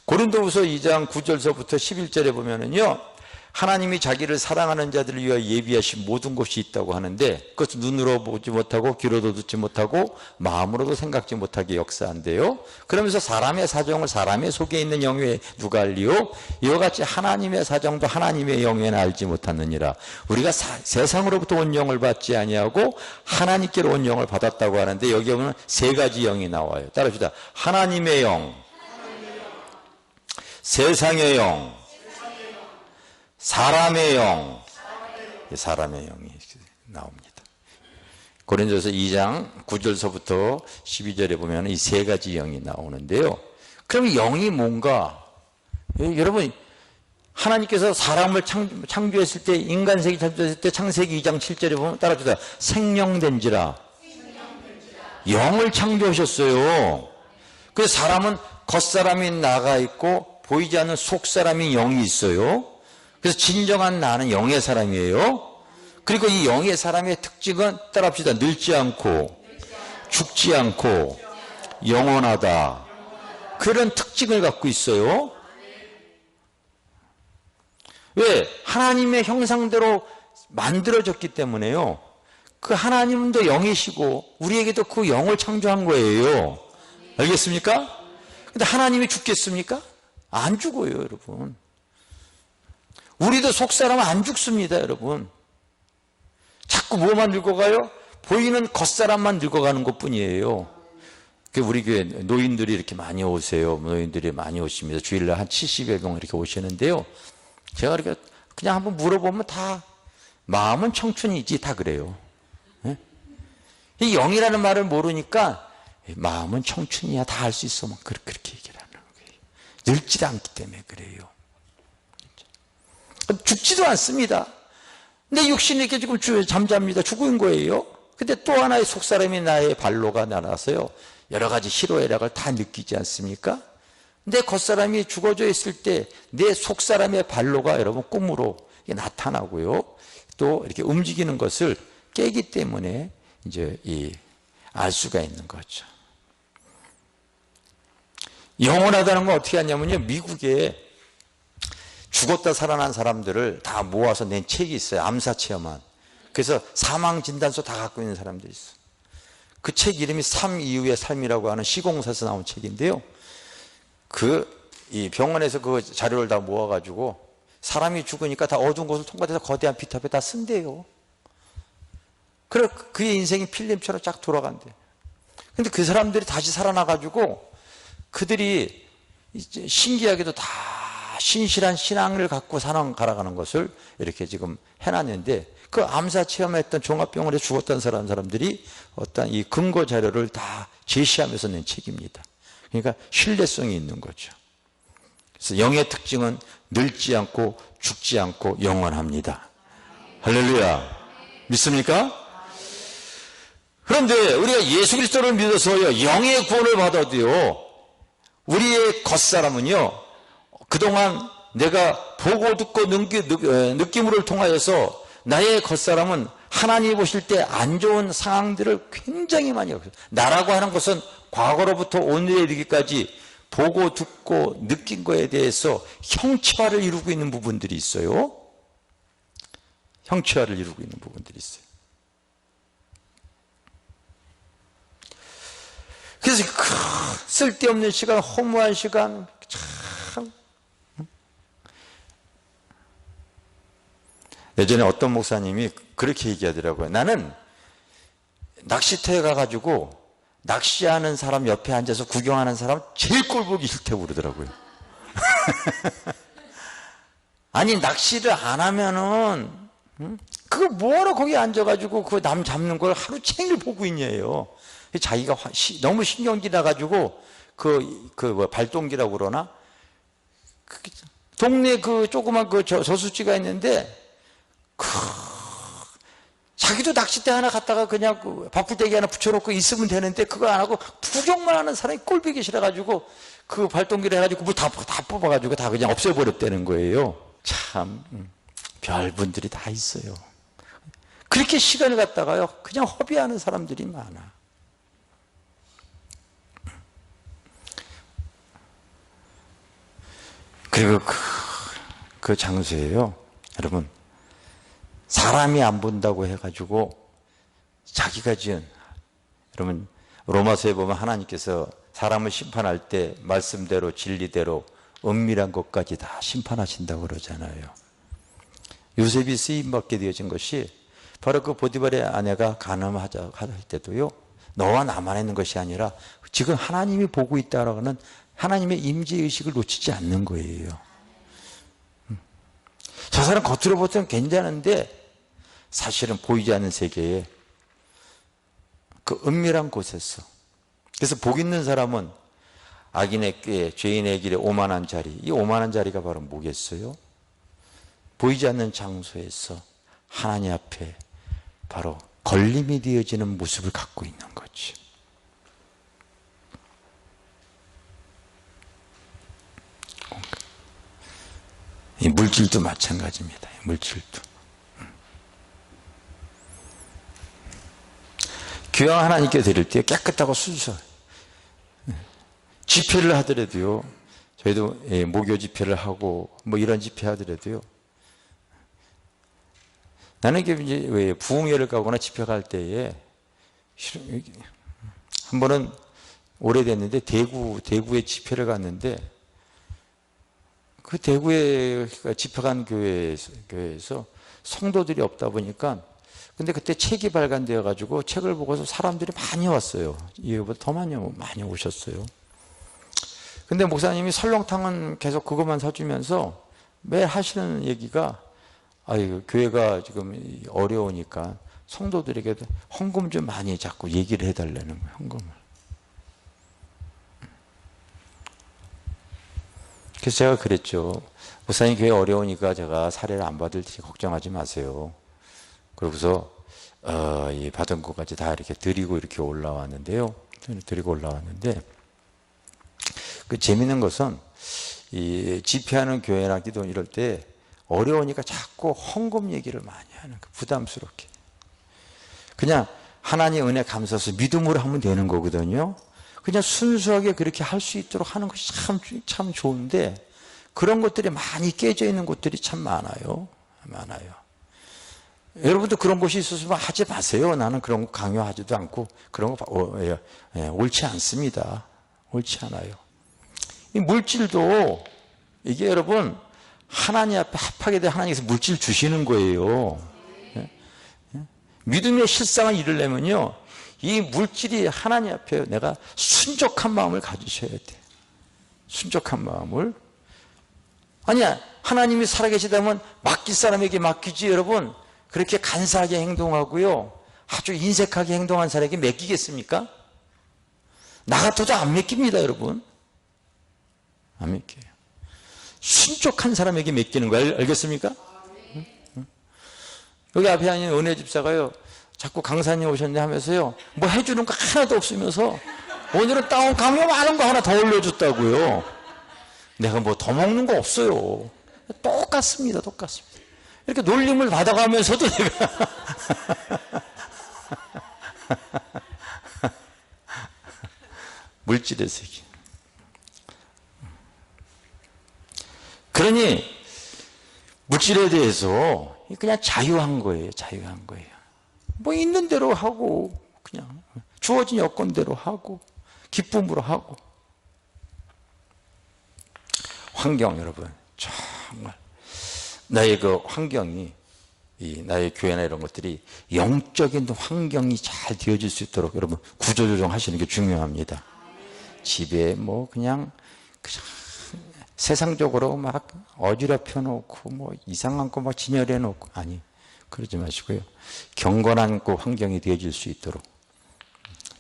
Speaker 1: 고린도후서 2장 9절서부터 11절에 보면은요. 하나님이 자기를 사랑하는 자들을 위하여 예비하신 모든 것이 있다고 하는데 그것을 눈으로 보지 못하고 귀로도 듣지 못하고 마음으로도 생각지 못하게 역사한대요. 그러면서 사람의 사정을 사람의 속에 있는 영에 누가 알리요? 이와 같이 하나님의 사정도 하나님의 영에는 알지 못하느니라. 우리가 세상으로부터 온 영을 받지 아니하고 하나님께로 온 영을 받았다고 하는데 여기 보면 세 가지 영이 나와요. 따라합시다. 하나님의 영, 세상의 영, 사람의 영, 사람의 영이 나옵니다. 고린도서 2장 9절서부터 12절에 보면 이 세 가지 영이 나오는데요. 그럼 영이 뭔가? 여러분 하나님께서 사람을 창조했을 때 인간세계 창조했을 때 창세기 2장 7절에 보면 따라합시다. 생명된지라 영을 창조하셨어요. 그래서 사람은 겉사람이 나가 있고 보이지 않는 속사람이 영이 있어요. 그래서 진정한 나는 영의 사람이에요. 그리고 이 영의 사람의 특징은 따라합시다. 늙지 않고 죽지 않고 영원하다. 그런 특징을 갖고 있어요. 왜? 하나님의 형상대로 만들어졌기 때문에요. 그 하나님도 영이시고 우리에게도 그 영을 창조한 거예요. 알겠습니까? 근데 하나님이 죽겠습니까? 안 죽어요, 여러분. 우리도 속사람은 안 죽습니다, 여러분. 자꾸 뭐만 늙어가요? 보이는 겉사람만 늙어가는 것 뿐이에요. 우리 교회 노인들이 이렇게 많이 오세요. 노인들이 많이 오십니다. 주일날 한 70여 명 이렇게 오시는데요. 제가 이렇게 그냥 한번 물어보면 다 마음은 청춘이지 다 그래요. 네? 이 영이라는 말을 모르니까 마음은 청춘이야 다 할 수 있어. 막 그렇게 얘기를 하는 거예요. 늙지 않기 때문에 그래요. 죽지도 않습니다. 근데 육신이 이렇게 지금 잠잡니다. 죽은 거예요. 근데 또 하나의 속사람이 나의 발로가 나눠서요. 여러 가지 희로애락을 다 느끼지 않습니까? 내 겉사람이 죽어져 있을 때 내 속사람의 발로가 여러분 꿈으로 나타나고요. 또 이렇게 움직이는 것을 깨기 때문에 이제 이 알 수가 있는 거죠. 영원하다는 건 어떻게 하냐면요, 미국에 죽었다 살아난 사람들을 다 모아서 낸 책이 있어요. 암사 체험한. 그래서 사망 진단서 다 갖고 있는 사람들이 있어요. 그 책 이름이 삶 이후의 삶이라고 하는 시공사에서 나온 책인데요, 이 병원에서 그 자료를 다 모아가지고 사람이 죽으니까 다 어두운 곳을 통과해서 거대한 빛 앞에 다 쓴대요. 그래, 그의 인생이 필름처럼 쫙 돌아간대. 근데 그 사람들이 다시 살아나가지고 그들이 이제 신기하게도 다 신실한 신앙을 갖고 살아가는 것을 이렇게 지금 해놨는데, 그 암사 체험했던 종합병원에 죽었던 사람들이 어떤 이 근거 자료를 다 제시하면서 낸 책입니다. 그러니까 신뢰성이 있는 거죠. 그래서 영의 특징은 늙지 않고 죽지 않고 영원합니다. 할렐루야. 믿습니까? 그런데 우리가 예수 그리스도를 믿어서요, 영의 구원을 받아도요, 우리의 겉사람은요, 그동안 내가 보고 듣고 느낌을 통하여서 나의 겉사람은 하나님이 보실 때 안 좋은 상황들을 굉장히 많이 겪어요. 나라고 하는 것은 과거로부터 오늘에 이르기까지 보고 듣고 느낀 거에 대해서 형체화를 이루고 있는 부분들이 있어요. 형체화를 이루고 있는 부분들이 있어요. 그래서 쓸데없는 시간, 허무한 시간, 참. 예전에 어떤 목사님이 그렇게 얘기하더라고요. 나는 낚시터에 가가지고 낚시하는 사람 옆에 앉아서 구경하는 사람 제일 꼴보기 싫다고 그러더라고요. 아니, 낚시를 안 하면은 그거 뭐하러 거기 앉아가지고 그 남 잡는 걸 하루 종일 보고 있냐예요. 자기가 너무 신경질 나가지고 발동기라고 그러나, 동네 그 조그만 저수지가 있는데, 자기도 낚싯대 하나 갖다가 그냥 바풀대기 하나 붙여놓고 있으면 되는데 그거 안 하고 구경만 하는 사람이 꼴보기 싫어가지고 그 발동기를 해가지고 물 다 뽑아가지고 다 그냥 없애버렸다는 거예요. 참 별분들이 다 있어요. 그렇게 시간을 갖다가요 그냥 허비하는 사람들이 많아. 그리고 그 장소에요, 여러분, 사람이 안 본다고 해가지고 자기가 지은, 여러분 로마서에 보면 하나님께서 사람을 심판할 때 말씀대로 진리대로 은밀한 것까지 다 심판하신다고 그러잖아요. 요셉이 쓰임받게 되어진 것이 바로 그 보디발의 아내가 간음하자 할 때도요, 너와 나만 있는 것이 아니라 지금 하나님이 보고 있다라고 하는 하나님의 임재의식을 놓치지 않는 거예요. 저 사람 겉으로 보면 괜찮은데 사실은 보이지 않는 세계에 그 은밀한 곳에서, 그래서 복 있는 사람은 악인의 꾀, 죄인의 길에 오만한 자리, 이 오만한 자리가 바로 뭐겠어요? 보이지 않는 장소에서 하나님 앞에 바로 걸림이 되어지는 모습을 갖고 있는 거지. 이 물질도 마찬가지입니다. 물질도. 귀양 하나님께 드릴 때 깨끗하고 순수해요. 집회를 하더라도요, 저희도 목요 집회를 하고 뭐 이런 집회 하더라도요, 나는 이게 이제 왜 부흥회를 가거나 집회 갈 때에 한 번은 오래됐는데 대구에 집회를 갔는데, 그 대구에 집회 간 교회에서 성도들이 없다 보니까, 근데 그때 책이 발간되어 가지고 책을 보고서 사람들이 많이 왔어요. 이거보다 더 많이 오셨어요. 근데 목사님이 설렁탕은 계속 그것만 사주면서 매일 하시는 얘기가, 교회가 지금 어려우니까 성도들에게 헌금 좀 많이 자꾸 얘기를 해달라는 거예요. 헌금을. 그래서 제가 그랬죠. 목사님 교회 어려우니까 제가 사례를 안 받을 테니 걱정하지 마세요. 그러고서 이 받은 것까지 다 이렇게 드리고 이렇게 올라왔는데요. 드리고 올라왔는데, 그 재밌는 것은 이 집회하는 교회나 기도 이럴 때 어려우니까 자꾸 헌금 얘기를 많이 하는 거, 부담스럽게. 그냥 하나님의 은혜 감사해서 믿음으로 하면 되는 거거든요. 그냥 순수하게 그렇게 할 수 있도록 하는 것이 참 좋은데 그런 것들이 많이 깨져 있는 곳들이 참 많아요. 여러분도 그런 곳이 있었으면 하지 마세요. 나는 그런 거 강요하지도 않고 그런 거 옳지 않습니다. 옳지 않아요. 이 물질도 이게 여러분 하나님 앞에 합하게 돼 하나님께서 물질 주시는 거예요. 믿음의 실상을 이루려면요, 이 물질이 하나님 앞에 내가 순종한 마음을 가지셔야 돼. 순종한 마음을. 아니야, 하나님이 살아계시다면 맡길 사람에게 맡기지. 여러분 그렇게 간사하게 행동하고요, 아주 인색하게 행동한 사람에게 맡기겠습니까? 나 같아도 안 맡깁니다. 여러분 안 맡겨요. 순종한 사람에게 맡기는 거 알겠습니까? 여기 앞에 앉은 은혜 집사가요, 자꾸 강사님 오셨네 하면서요, 뭐 해주는 거 하나도 없으면서 오늘은 다운 강요 많은 거 하나 더 올려줬다고요. 내가 뭐 더 먹는 거 없어요. 똑같습니다. 이렇게 놀림을 받아가면서도 내가 물질의 세계. 그러니 물질에 대해서 그냥 자유한 거예요. 뭐 있는 대로 하고 그냥 주어진 여건대로 하고 기쁨으로 하고. 환경, 여러분 정말 나의 그 환경이, 나의 교회나 이런 것들이 영적인 환경이 잘 되어질 수 있도록 여러분 구조조정 하시는 게 중요합니다. 집에 뭐 그냥 세상적으로 막 어지럽혀 놓고 뭐 이상한 거 막 진열해 놓고, 아니 그러지 마시고요, 경건한 그 환경이 되어질 수 있도록.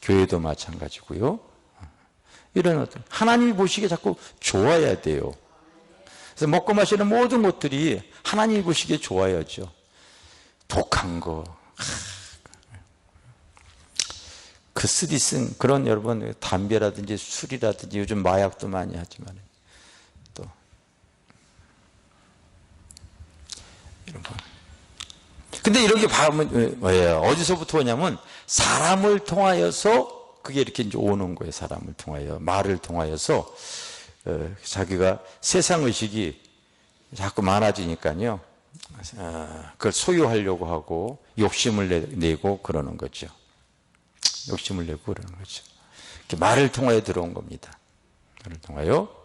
Speaker 1: 교회도 마찬가지고요. 이런 어떤 하나님이 보시기에 자꾸 좋아야 돼요. 그래서 먹고 마시는 모든 것들이 하나님이 보시기에 좋아야죠. 독한 거, 그 쓰디쓴 그런, 여러분 담배라든지 술이라든지 요즘 마약도 많이 하지만 또 이런 거. 근데 이런 게 뭐예요? 어디서부터 오냐면 사람을 통하여서 그게 이렇게 이제 오는 거예요. 사람을 통하여, 말을 통하여서 자기가 세상 의식이 자꾸 많아지니까요, 그걸 소유하려고 하고 욕심을 내고 그러는 거죠. 욕심을 내고 그러는 거죠. 이렇게 말을 통하여 들어온 겁니다. 말을 통하여.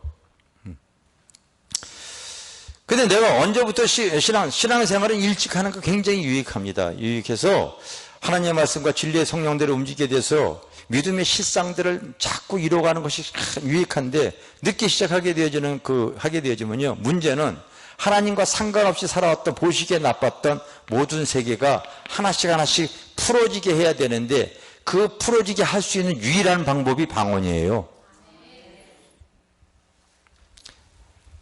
Speaker 1: 근데 내가 언제부터 신앙생활은 일찍 하는 거 굉장히 유익합니다. 유익해서 하나님의 말씀과 진리의 성령대로 움직이게 돼서 믿음의 실상들을 자꾸 이뤄가는 것이 유익한데, 늦게 시작하게 되어지면요, 문제는 하나님과 상관없이 살아왔던, 보시기에 나빴던 모든 세계가 하나씩 풀어지게 해야 되는데, 그 풀어지게 할 수 있는 유일한 방법이 방언이에요.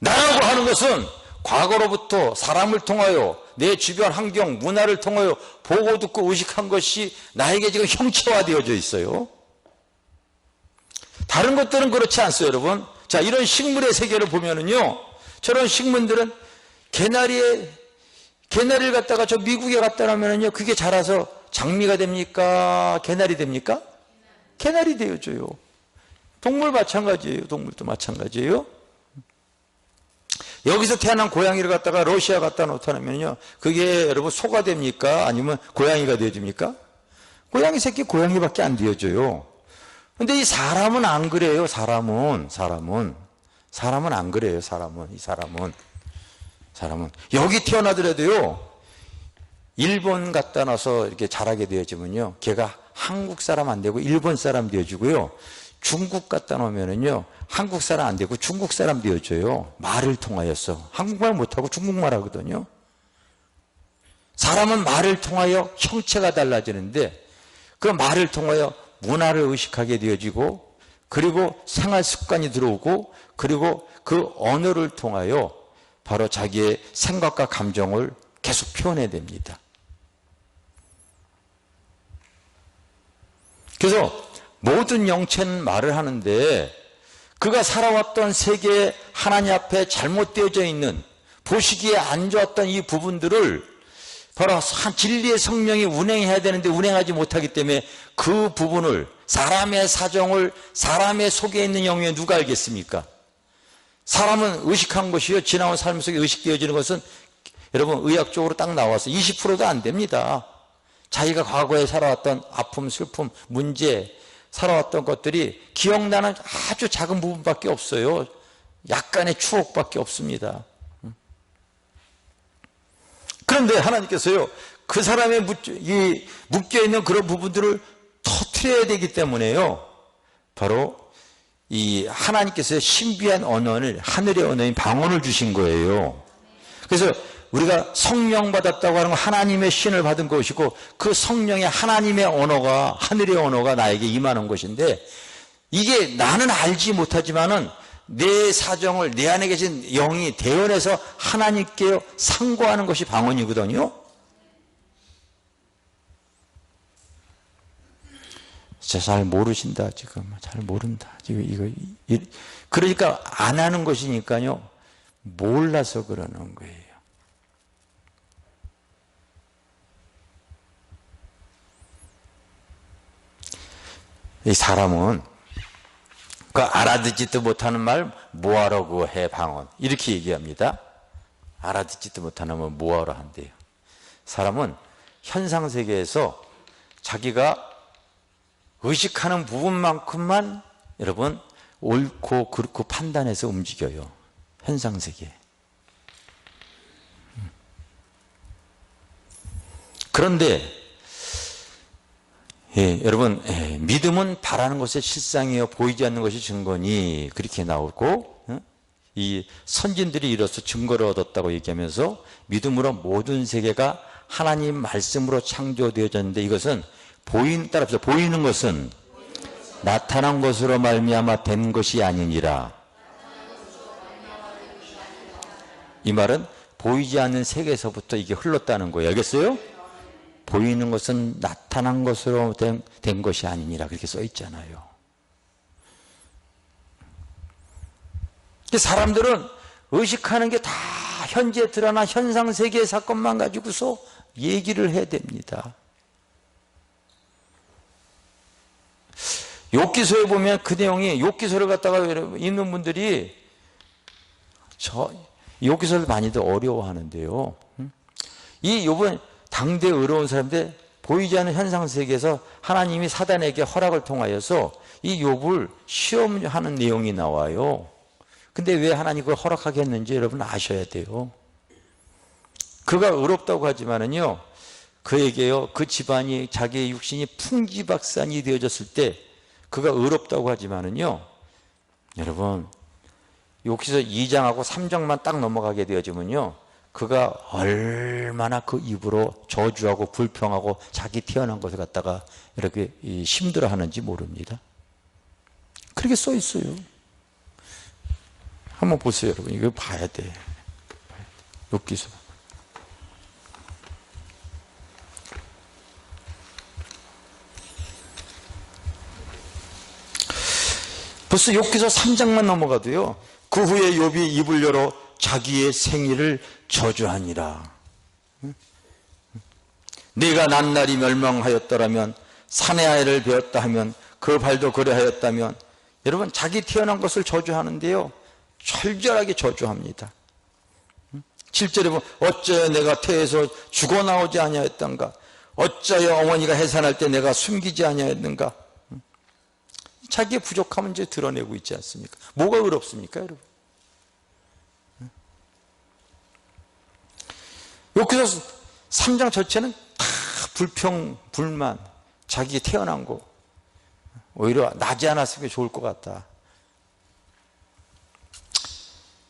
Speaker 1: 나라고 하는 것은 과거로부터 사람을 통하여 내 주변 환경, 문화를 통하여 보고 듣고 의식한 것이 나에게 지금 형체화되어져 있어요. 다른 것들은 그렇지 않어요, 여러분. 자, 이런 식물의 세계를 보면은요, 저런 식물들은 개나리를 갖다가 저 미국에 갖다 놓으면은요, 그게 자라서 장미가 됩니까? 개나리 됩니까? 개나리 되어줘요. 동물 마찬가지예요. 동물도 마찬가지예요. 여기서 태어난 고양이를 갖다가 러시아 갖다 놓다면요, 그게 여러분 소가 됩니까? 아니면 고양이가 되어집니까? 고양이 새끼 고양이밖에 안 되어져요. 근데 이 사람은 안 그래요. 사람은 안 그래요. 사람은 여기 태어나더라도요, 일본 갖다 놔서 이렇게 자라게 되어지면요, 걔가 한국 사람 안 되고 일본 사람 되어지고요, 중국 갖다 놓으면은요, 한국 사람 안 되고 중국 사람 되어져요. 말을 통하여서. 한국말 못하고 중국말 하거든요. 사람은 말을 통하여 형체가 달라지는데, 그 말을 통하여 문화를 의식하게 되어지고, 그리고 생활 습관이 들어오고, 그리고 그 언어를 통하여 바로 자기의 생각과 감정을 계속 표현해야 됩니다. 그래서 모든 영체는 말을 하는데, 그가 살아왔던 세계에 하나님 앞에 잘못되어져 있는, 보시기에 안 좋았던 이 부분들을 바로 진리의 성령이 운행해야 되는데 운행하지 못하기 때문에 그 부분을, 사람의 사정을 사람의 속에 있는 영역에 누가 알겠습니까? 사람은 의식한 것이요, 지나온 삶 속에 의식되어지는 것은 여러분 의학적으로 딱 나와서 20%도 안 됩니다. 자기가 과거에 살아왔던 아픔, 슬픔, 문제, 살아왔던 것들이 기억나는 아주 작은 부분밖에 없어요. 약간의 추억밖에 없습니다. 그런데 하나님께서요, 그 사람의 묶여있는 그런 부분들을 터트려야 되기 때문에요, 바로 이 하나님께서 신비한 언어를, 하늘의 언어인 방언을 주신 거예요. 그래서 우리가 성령 받았다고 하는 건 하나님의 신을 받은 것이고, 그 성령의 하나님의 언어가, 하늘의 언어가 나에게 임하는 것인데, 이게 나는 알지 못하지만은 내 사정을, 내 안에 계신 영이 대언해서 하나님께 상고하는 것이 방언이거든요. 진짜 잘 모르신다, 지금. 잘 모른다. 지금 그러니까 안 하는 것이니까요, 몰라서 그러는 거예요. 이 사람은 그 알아듣지도 못하는 말 뭐하라고 해, 방언. 이렇게 얘기합니다. 알아듣지도 못하는 말 뭐하러 한대요. 사람은 현상세계에서 자기가 의식하는 부분만큼만 여러분 옳고 그렇고 판단해서 움직여요. 현상세계. 그런데 여러분, 믿음은 바라는 것의 실상이요 보이지 않는 것이 증거니, 그렇게 나오고, 이 선진들이 이로써 증거를 얻었다고 얘기하면서 믿음으로 모든 세계가 하나님 말씀으로 창조되어졌는데, 이것은 따라서 보이는 것은 나타난 것으로 말미암아 된 것이 아니니라. 이 말은 보이지 않는 세계에서부터 이게 흘렀다는 거예요. 알겠어요? 보이는 것은 나타난 것으로 된 것이 아니니라, 그렇게 써 있잖아요. 사람들은 의식하는 게 다 현재 드러난 현상세계의 사건만 가지고서 얘기를 해야 됩니다. 욥기서에 보면 그 내용이, 욥기서를 갖다가 읽는 분들이 욥기서를 많이들 어려워하는데요. 이 욥은 당대 의로운 사람들, 보이지 않는 현상세계에서 하나님이 사단에게 허락을 통하여서 이 욥을 시험하는 내용이 나와요. 근데 왜 하나님이 그걸 허락하게 했는지 여러분 아셔야 돼요. 그가 의롭다고 하지만은요, 그에게요, 그 집안이, 자기의 육신이 풍지박산이 되어졌을 때 그가 의롭다고 하지만은요, 여러분 욥기서 2장하고 3장만 딱 넘어가게 되어지면요, 그가 얼마나 그 입으로 저주하고 불평하고 자기 태어난 것을 갖다가 이렇게 힘들어하는지 모릅니다. 그렇게 써 있어요. 한번 보세요, 여러분. 이거 봐야 돼. 욥기서. 벌써 욥기서 3장만 넘어가도요, 그 후에 욥이 입을 열어 자기의 생일을 저주하니라. 네가 낱날이 멸망하였더라면, 산의 아이를 베었다 하면, 그 발도 그래하였다면, 여러분 자기 태어난 것을 저주하는데요, 철저하게 저주합니다. 7절에 보면 어쩌여 내가 태에서 죽어나오지 아니하였던가, 어쩌여 어머니가 해산할 때 내가 숨기지 아니하였는가. 자기의 부족함은 이제 드러내고 있지 않습니까? 뭐가 의롭습니까, 여러분? 여기서 3장 전체는 다 불평, 불만, 자기 태어난 거 오히려 나지 않았으면 좋을 것 같다.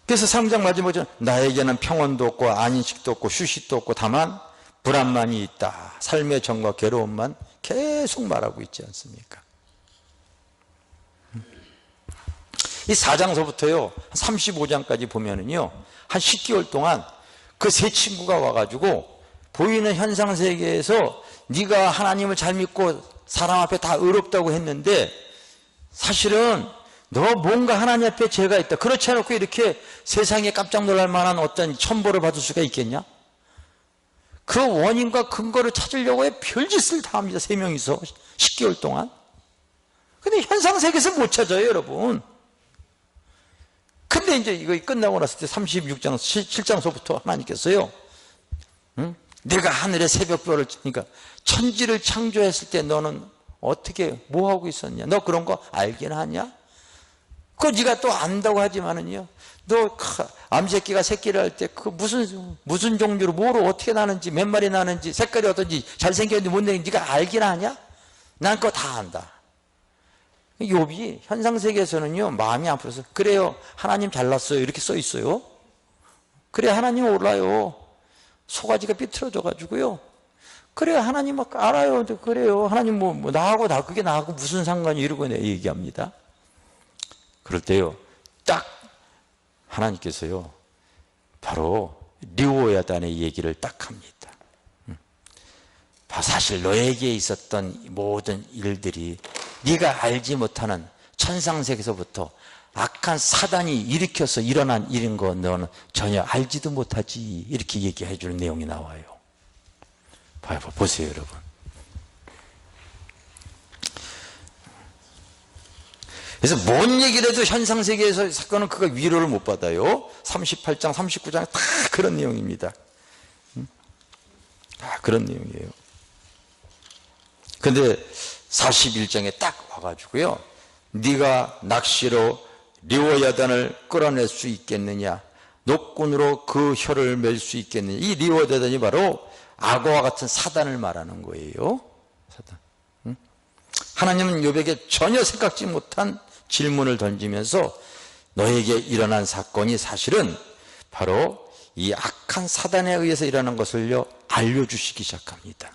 Speaker 1: 그래서 3장 마지막에 나에게는 평온도 없고 안식도 없고 휴식도 없고 다만 불안만이 있다. 삶의 정과 괴로움만 계속 말하고 있지 않습니까? 이 4장서부터요 35장까지 보면은요, 한 10개월 동안 그 세 친구가 와가지고 보이는 현상세계에서 네가 하나님을 잘 믿고 사람 앞에 다 의롭다고 했는데 사실은 너 뭔가 하나님 앞에 죄가 있다. 그렇지 않고 이렇게 세상에 깜짝 놀랄 만한 어떤 천벌을 받을 수가 있겠냐? 그 원인과 근거를 찾으려고 해 별짓을 다 합니다. 3명이서 10개월 동안. 근데 현상세계에서 못 찾아요, 여러분. 근데 이제 이거 끝나고 났을 때 36장, 7장서부터 하나님께서요, 응? 내가 하늘의 새벽별을, 그러니까 천지를 창조했을 때 너는 어떻게, 뭐 하고 있었냐? 너 그런 거 알긴 하냐? 그거 네가 또 안다고 하지만은요, 너 암새끼가 새끼를 할 때 그 무슨 종류로 뭐로 어떻게 나는지, 몇 마리 나는지, 색깔이 어떤지, 잘생겼는지 못생겼는지 네가 알긴 하냐? 난 그거 다 안다. 욥이 현상세계에서는요, 마음이 아프서, 그래요, 하나님 잘났어요, 이렇게 써 있어요. 그래, 하나님 몰라요. 소가지가 삐뚤어져 가지고요. 그래요, 하나님 알아요. 그래요, 하나님 나하고 그게 나하고 무슨 상관이, 이러고 얘기합니다. 그럴 때요, 딱 하나님께서요, 바로 리오야단의 얘기를 딱 합니다. 사실 너에게 있었던 모든 일들이 네가 알지 못하는 천상세계에서부터 악한 사단이 일으켜서 일어난 일인 거 너는 전혀 알지도 못하지, 이렇게 얘기해 주는 내용이 나와요. 보세요, 여러분. 그래서 뭔 얘기를 해도 현상세계에서 사건은 그가 위로를 못 받아요. 38장, 39장 다 그런 내용입니다. 다 그런 내용이에요. 근데 41장에 딱 와가지고요, 네가 낚시로 리오야단을 끌어낼 수 있겠느냐, 녹군으로 그 혀를 맬 수 있겠느냐. 이 리오야단이 바로 악어와 같은 사단을 말하는 거예요. 사단. 하나님은 욥에게 전혀 생각지 못한 질문을 던지면서 너에게 일어난 사건이 사실은 바로 이 악한 사단에 의해서 일어난 것을요, 알려주시기 시작합니다.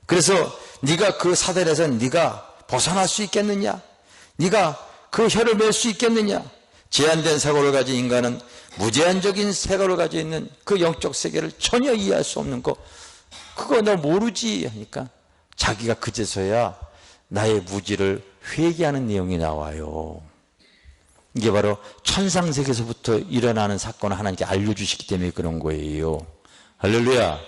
Speaker 1: 그래서 네가 그 사단에서 네가 벗어날 수 있겠느냐, 네가 그 혀를 맬 수 있겠느냐. 제한된 사고를 가진 인간은 무제한적인 사고를 가지고 있는 그 영적 세계를 전혀 이해할 수 없는 거, 그거 너 모르지 하니까 자기가 그제서야 나의 무지를 회개하는 내용이 나와요. 이게 바로 천상세계에서부터 일어나는 사건을 하나님께 알려주시기 때문에 그런 거예요. 할렐루야.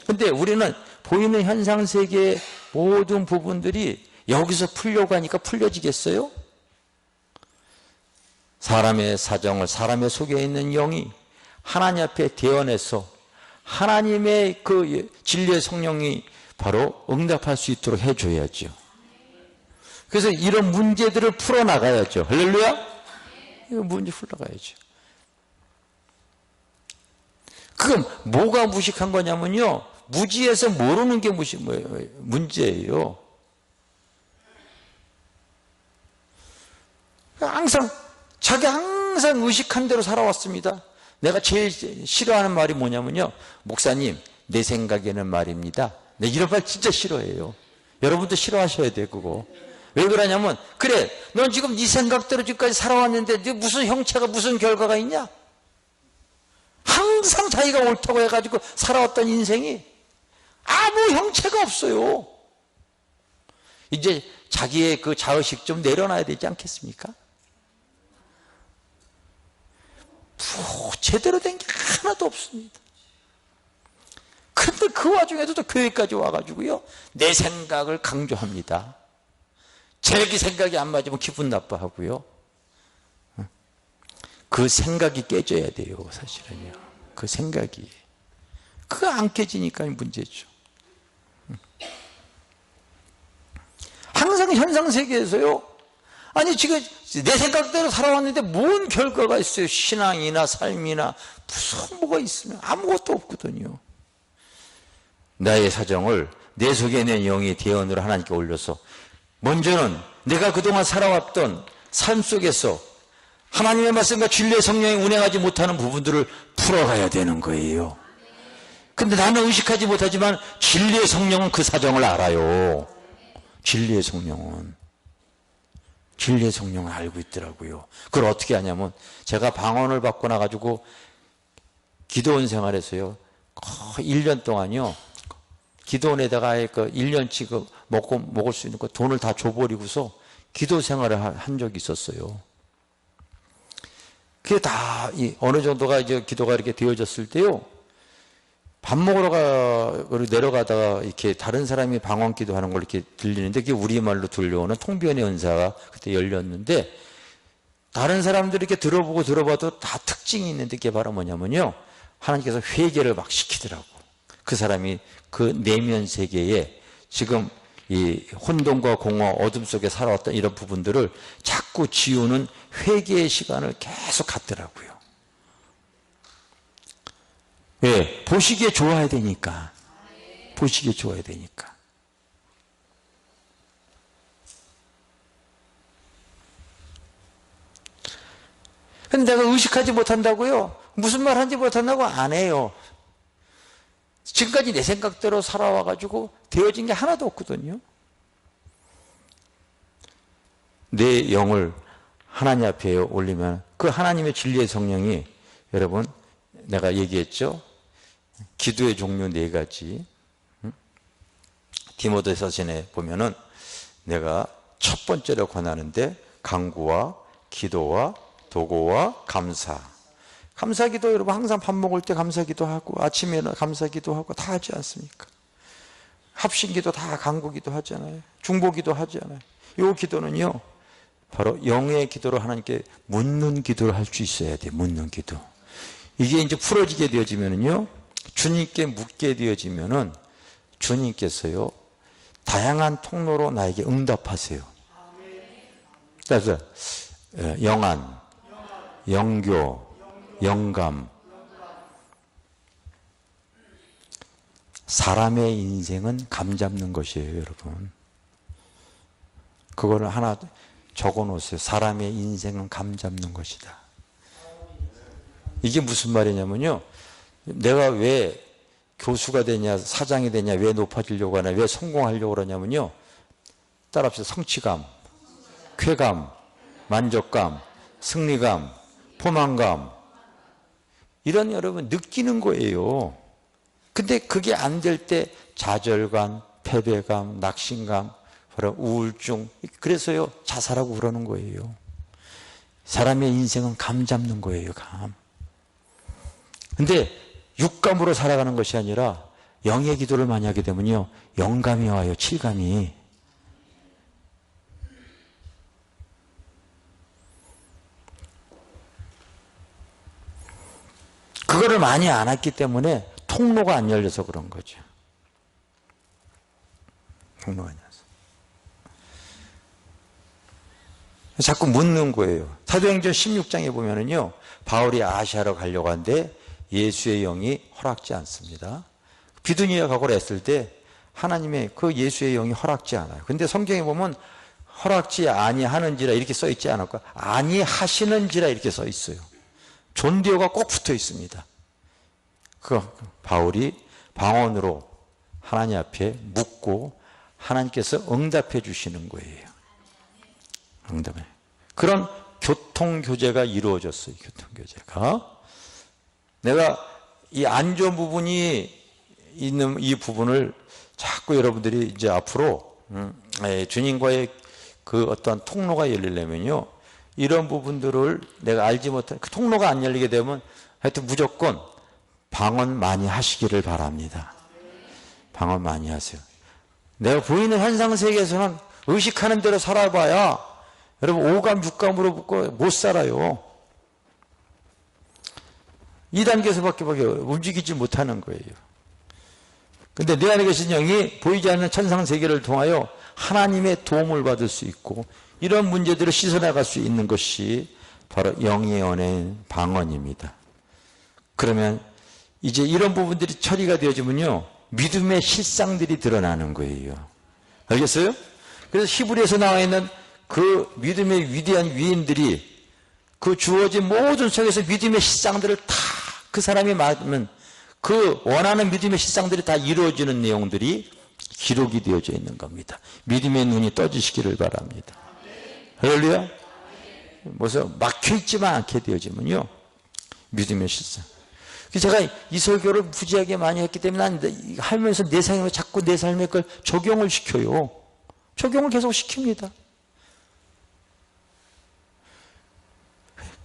Speaker 1: 근데 우리는 보이는 현상세계의 모든 부분들이 여기서 풀려고 하니까 풀려지겠어요? 사람의 사정을, 사람의 속에 있는 영이 하나님 앞에 대언해서 하나님의 그 진리의 성령이 바로 응답할 수 있도록 해줘야죠. 그래서 이런 문제들을 풀어나가야죠. 할렐루야? 이거 문제 풀어나가야죠. 그럼 뭐가 무식한 거냐면요, 무지해서 모르는 게 문제예요. 자기 항상 의식한 대로 살아왔습니다. 내가 제일 싫어하는 말이 뭐냐면요, 목사님, 내 생각에는 말입니다. 네, 이런 말 진짜 싫어해요. 여러분도 싫어하셔야 돼요, 그거. 왜 그러냐면, 그래, 넌 지금 네 생각대로 지금까지 살아왔는데 무슨 형체가, 무슨 결과가 있냐? 항상 자기가 옳다고 해가지고 살아왔던 인생이 아무 형체가 없어요. 이제 자기의 그 자의식 좀 내려놔야 되지 않겠습니까? 제대로 된 게 하나도 없습니다. 근데 그 와중에도 또 교회까지 와가지고요, 내 생각을 강조합니다. 자기 생각이 안 맞으면 기분 나빠하고요. 그 생각이 깨져야 돼요, 사실은요. 그 생각이. 그거 안 깨지니까 문제죠. 항상 현상세계에서요, 아니 지금 내 생각대로 살아왔는데 뭔 결과가 있어요? 신앙이나 삶이나 무슨 뭐가 있으면 아무것도 없거든요. 나의 사정을 내 속에 있는 영의 대언으로 하나님께 올려서 먼저는 내가 그동안 살아왔던 삶 속에서 하나님의 말씀과 진리의 성령이 운행하지 못하는 부분들을 풀어가야 되는 거예요. 근데 나는 의식하지 못하지만 진리의 성령은 그 사정을 알아요. 진리의 성령은 알고 있더라고요. 그걸 어떻게 하냐면, 제가 방언을 받고 나가지고 기도원 생활에서요, 1년 동안요, 기도원에다가 그 1년치 먹을 수 있는 거 돈을 다 줘버리고서 기도 생활을 한 적이 있었어요. 그게 다 어느 정도가 이제 기도가 이렇게 되어졌을 때요, 밥 먹으러 내려가다가 이렇게 다른 사람이 방언 기도하는 걸 이렇게 들리는데 그게 우리말로 들려오는 통변의 은사가 그때 열렸는데 다른 사람들이 이렇게 들어봐도 다 특징이 있는데 그게 바로 뭐냐면요. 하나님께서 회개를 막 시키더라고. 그 사람이 그 내면 세계에 지금 이 혼돈과 공허, 어둠 속에 살아왔던 이런 부분들을 자꾸 지우는 회개의 시간을 계속 갖더라고요. 왜? 보시기에 좋아야 되니까. 보시기에 좋아야 되니까. 근데 내가 의식하지 못한다고요? 무슨 말 하는지 못한다고 안 해요. 지금까지 내 생각대로 살아와가지고 되어진 게 하나도 없거든요. 내 영을 하나님 앞에 올리면 그 하나님의 진리의 성령이 여러분 내가 얘기했죠. 기도의 종류 4가지. 디모데서전에 보면은 내가 첫 번째로 권하는데 간구와 기도와 도고와 감사. 감사기도 여러분 항상 밥 먹을 때 감사기도 하고 아침에 감사기도 하고 다 하지 않습니까? 합신기도 다 간구기도 하잖아요. 중보기도 하잖아요. 이 기도는요. 바로 영의 기도로 하나님께 묻는 기도를 할 수 있어야 돼요. 묻는 기도. 이게 이제 풀어지게 되어지면은요. 주님께 묻게 되어지면은 주님께서요. 다양한 통로로 나에게 응답하세요. 그래서 영안, 영교, 영감. 사람의 인생은 감 잡는 것이에요, 여러분. 그거를 하나 적어 놓으세요. 사람의 인생은 감 잡는 것이다. 이게 무슨 말이냐면요. 내가 왜 교수가 되냐, 사장이 되냐, 왜 높아지려고 하냐, 왜 성공하려고 그러냐면요. 따라합시다. 성취감, 쾌감, 만족감, 승리감, 포만감. 이런 여러분 느끼는 거예요. 근데 그게 안 될 때 좌절감, 패배감, 낙심감, 우울증. 그래서요 자살하고 그러는 거예요. 사람의 인생은 감 잡는 거예요. 감. 근데 육감으로 살아가는 것이 아니라 영의 기도를 많이 하게 되면요 영감이 와요. 칠감이. 그거를 많이 안 했기 때문에 통로가 안 열려서 그런 거죠. 통로가 안 열려서. 자꾸 묻는 거예요. 사도행전 16장에 보면은요, 바울이 아시아로 가려고 하는데 예수의 영이 허락지 않습니다. 비두니아 가고라 했을 때 하나님의 그 예수의 영이 허락지 않아요. 근데 성경에 보면 허락지 아니하는지라 이렇게 써 있지 않을까? 아니하시는지라 이렇게 써 있어요. 존디어가 꼭 붙어 있습니다. 그 바울이 방언으로 하나님 앞에 묻고 하나님께서 응답해 주시는 거예요. 응답해. 그런 교통교제가 이루어졌어요. 교통교제가. 내가 이 안 좋은 부분이 있는 이 부분을 자꾸 여러분들이 이제 앞으로 주님과의 그 어떤 통로가 열리려면요. 이런 부분들을 내가 알지 못한 그 통로가 안 열리게 되면 하여튼 무조건 방언 많이 하시기를 바랍니다. 방언 많이 하세요. 내가 보이는 현상 세계에서는 의식하는 대로 살아봐야 여러분 5감, 6감으로 못 살아요. 2단계에서밖에 움직이지 못하는 거예요. 근데 내 안에 계신 영이 보이지 않는 천상 세계를 통하여 하나님의 도움을 받을 수 있고 이런 문제들을 씻어나갈 수 있는 것이 바로 영의 연애인 방언입니다. 그러면 이제 이런 부분들이 처리가 되어지면요 믿음의 실상들이 드러나는 거예요. 알겠어요? 그래서 히브리에서 나와 있는 그 믿음의 위대한 위인들이 그 주어진 모든 속에서 믿음의 실상들을 다 그 사람이 말하면 그 원하는 믿음의 실상들이 다 이루어지는 내용들이 기록이 되어져 있는 겁니다. 믿음의 눈이 떠지시기를 바랍니다. 할렐루야. 무슨 막혀있지만 않게 되어지면요 믿음의 실상. 제가 이 설교를 무지하게 많이 했기 때문에 난 하면서 내 삶에 자꾸 내 삶에 그걸 적용을 시켜요. 적용을 계속 시킵니다.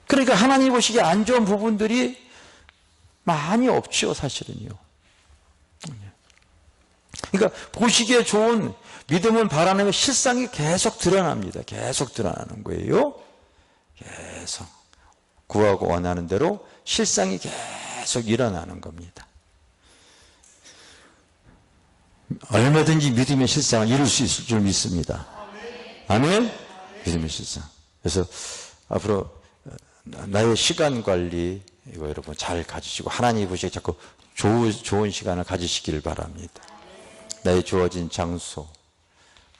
Speaker 1: 그러니까 하나님 보시기에 안 좋은 부분들이 많이 없죠, 사실은요. 그러니까 보시기에 좋은 믿음은 바라는 실상이 계속 드러납니다. 계속 드러나는 거예요. 계속 구하고 원하는 대로 실상이 계속 일어나는 겁니다. 얼마든지 믿음의 실상을 이룰 수 있을 줄 믿습니다. 아멘? 믿음의 실상. 그래서 앞으로 나의 시간 관리 이거 여러분 잘 가지시고 하나님 보시기에 자꾸 좋은 시간을 가지시기를 바랍니다. 나의 주어진 장소,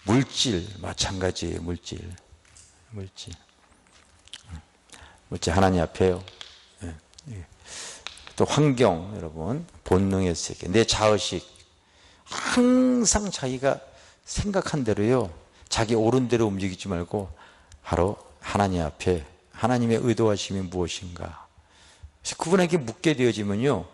Speaker 1: 물질 마찬가지예요. 물질 하나님 앞에요. 또 환경 여러분, 본능의 세계, 내 자의식 항상 자기가 생각한 대로요. 자기 옳은 대로 움직이지 말고 바로 하나님 앞에 하나님의 의도하심이 무엇인가 그분에게 묻게 되어지면요.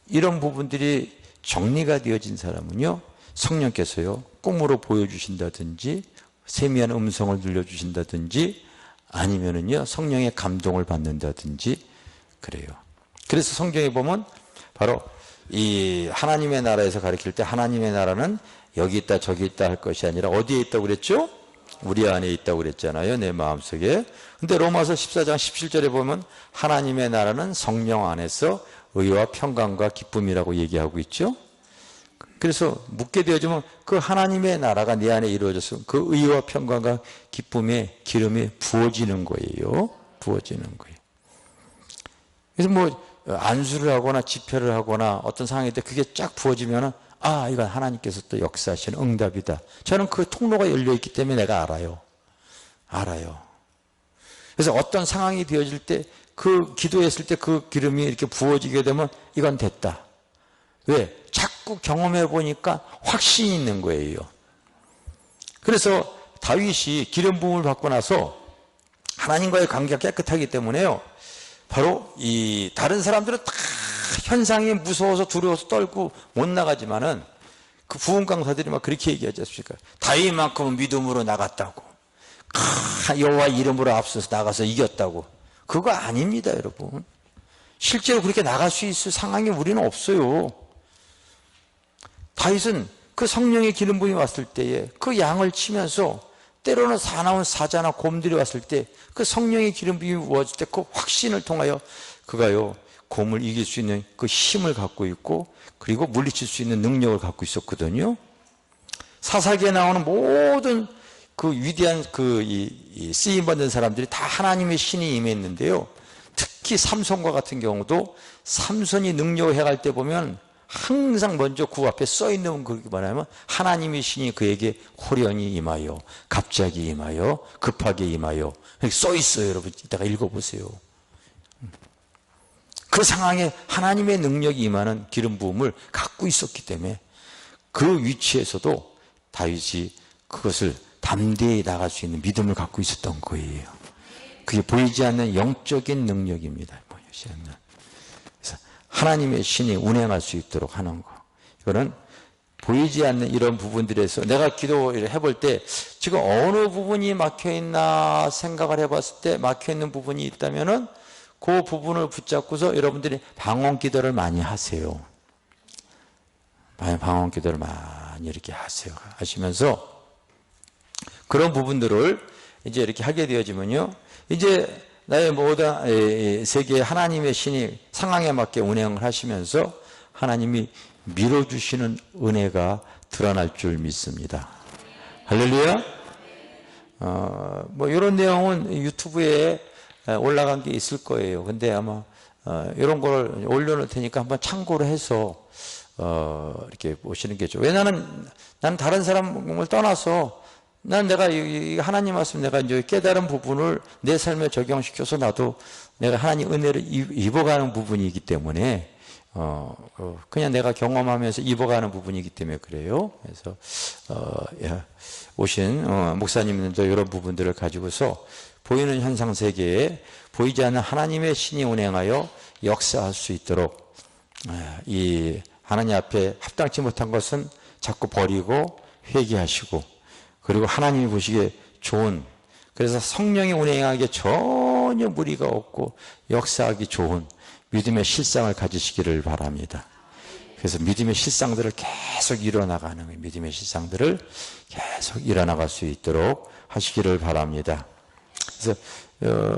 Speaker 1: 이런 부분들이 정리가 되어진 사람은요. 성령께서요. 꿈으로 보여주신다든지 세미한 음성을 들려주신다든지 아니면은요. 성령의 감동을 받는다든지 그래요. 그래서 성경에 보면 바로 이 하나님의 나라에서 가르칠 때 하나님의 나라는 여기 있다 저기 있다 할 것이 아니라 어디에 있다고 그랬죠? 우리 안에 있다고 그랬잖아요. 내 마음속에. 근데 로마서 14장 17절에 보면 하나님의 나라는 성령 안에서 의와 평강과 기쁨이라고 얘기하고 있죠. 그래서 묻게 되어지면 그 하나님의 나라가 내 안에 이루어져서 그 의와 평강과 기쁨의 기름이 부어지는 거예요. 부어지는 거예요. 그래서 뭐 안수를 하거나 집회를 하거나 어떤 상황일 때 그게 쫙 부어지면은 아, 이건 하나님께서 또 역사하시는 응답이다. 저는 그 통로가 열려있기 때문에 내가 알아요. 그래서 어떤 상황이 되어질 때 그 기도했을 때 그 기름이 이렇게 부어지게 되면 이건 됐다. 왜? 자꾸 경험해 보니까 확신이 있는 거예요. 그래서 다윗이 기름 부음을 받고 나서 하나님과의 관계가 깨끗하기 때문에요. 바로 이 다른 사람들은 다 현상이 무서워서 두려워서 떨고 못 나가지만은 그 부흥 강사들이 막 그렇게 얘기하지 않습니까? 다윗만큼은 믿음으로 나갔다고. 여호와 이름으로 앞서서 나가서 이겼다고. 그거 아닙니다, 여러분. 실제로 그렇게 나갈 수 있을 상황이 우리는 없어요. 다윗은 그 성령의 기름 부음이 왔을 때에 그 양을 치면서 때로는 사나운 사자나 곰들이 왔을 때 그 성령의 기름 부음이 부어질 때 그 확신을 통하여 그가요 곰을 이길 수 있는 그 힘을 갖고 있고 그리고 물리칠 수 있는 능력을 갖고 있었거든요. 사사기에 나오는 모든 그 위대한 이 쓰임 받는 사람들이 다 하나님의 신이 임했는데요. 특히 삼손과 같은 경우도 삼손이 능력을 행할 때 보면 항상 먼저 그 앞에 써 있는 그게 뭐냐면 하나님의 신이 그에게 호련히 임하여 갑자기 임하여 급하게 임하여 이렇게 써 있어요. 여러분 이따가 읽어보세요. 그 상황에 하나님의 능력이 임하는 기름 부음을 갖고 있었기 때문에 그 위치에서도 다윗이 그것을 담대히 나갈 수 있는 믿음을 갖고 있었던 거예요. 그게 보이지 않는 영적인 능력입니다. 보이지 않는. 그래서 하나님의 신이 운행할 수 있도록 하는 거. 이거는 보이지 않는 이런 부분들에서 내가 기도를 해볼 때 지금 어느 부분이 막혀있나 생각을 해봤을 때 막혀있는 부분이 있다면은 그 부분을 붙잡고서 여러분들이 방언 기도를 많이 하세요. 방언 기도를 많이 이렇게 하세요. 하시면서 그런 부분들을 이제 이렇게 하게 되어지면요. 이제 나의 모든 세계에 하나님의 신이 상황에 맞게 운행을 하시면서 하나님이 밀어주시는 은혜가 드러날 줄 믿습니다. 할렐루야. 뭐 이런 내용은 유튜브에 올라간 게 있을 거예요. 근데 아마 이런 걸 올려놓을 테니까 한번 참고를 해서 이렇게 보시는 게 좋죠. 왜냐하면 난 다른 사람을 떠나서 난 내가 하나님 말씀 내가 이제 깨달은 부분을 내 삶에 적용시켜서 나도 내가 하나님 은혜를 입어가는 부분이기 때문에 그냥 내가 경험하면서 입어가는 부분이기 때문에 그래요. 그래서 오신 목사님들도 이런 부분들을 가지고서 보이는 현상 세계에 보이지 않는 하나님의 신이 운행하여 역사할 수 있도록 이 하나님 앞에 합당치 못한 것은 자꾸 버리고 회개하시고 그리고 하나님이 보시기에 좋은 그래서 성령이 운행하기에 전혀 무리가 없고 역사하기 좋은 믿음의 실상을 가지시기를 바랍니다. 그래서 믿음의 실상들을 계속 이뤄나가는 거예요. 믿음의 실상들을 계속 이뤄나갈 수 있도록 하시기를 바랍니다. 그래서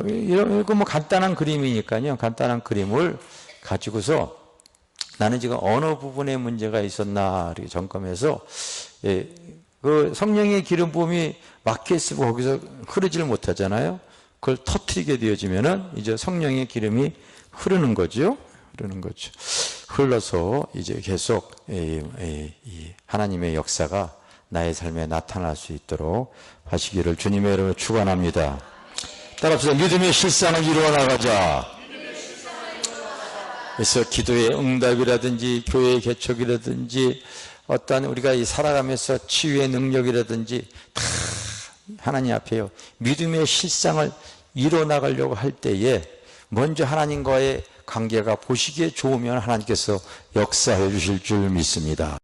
Speaker 1: 이거 뭐 간단한 그림이니까요. 간단한 그림을 가지고서 나는 지금 어느 부분에 문제가 있었나 이렇게 점검해서 그 성령의 기름 부음이 막혀 있으면 거기서 흐르지를 못하잖아요. 그걸 터뜨리게 되어지면은 이제 성령의 기름이 흐르는 거죠. 흘러서 이제 계속 이 하나님의 역사가 나의 삶에 나타날 수 있도록 하시기를 주님의 이름으로 축원합니다. 따라합시다. 믿음의 실상을 이루어 나가자. 그래서 기도의 응답이라든지 교회의 개척이라든지 어떤 우리가 이 살아가면서 치유의 능력이라든지 다 하나님 앞에요. 믿음의 실상을 이루어 나가려고 할 때에 먼저 하나님과의 관계가 보시기에 좋으면 하나님께서 역사해 주실 줄 믿습니다.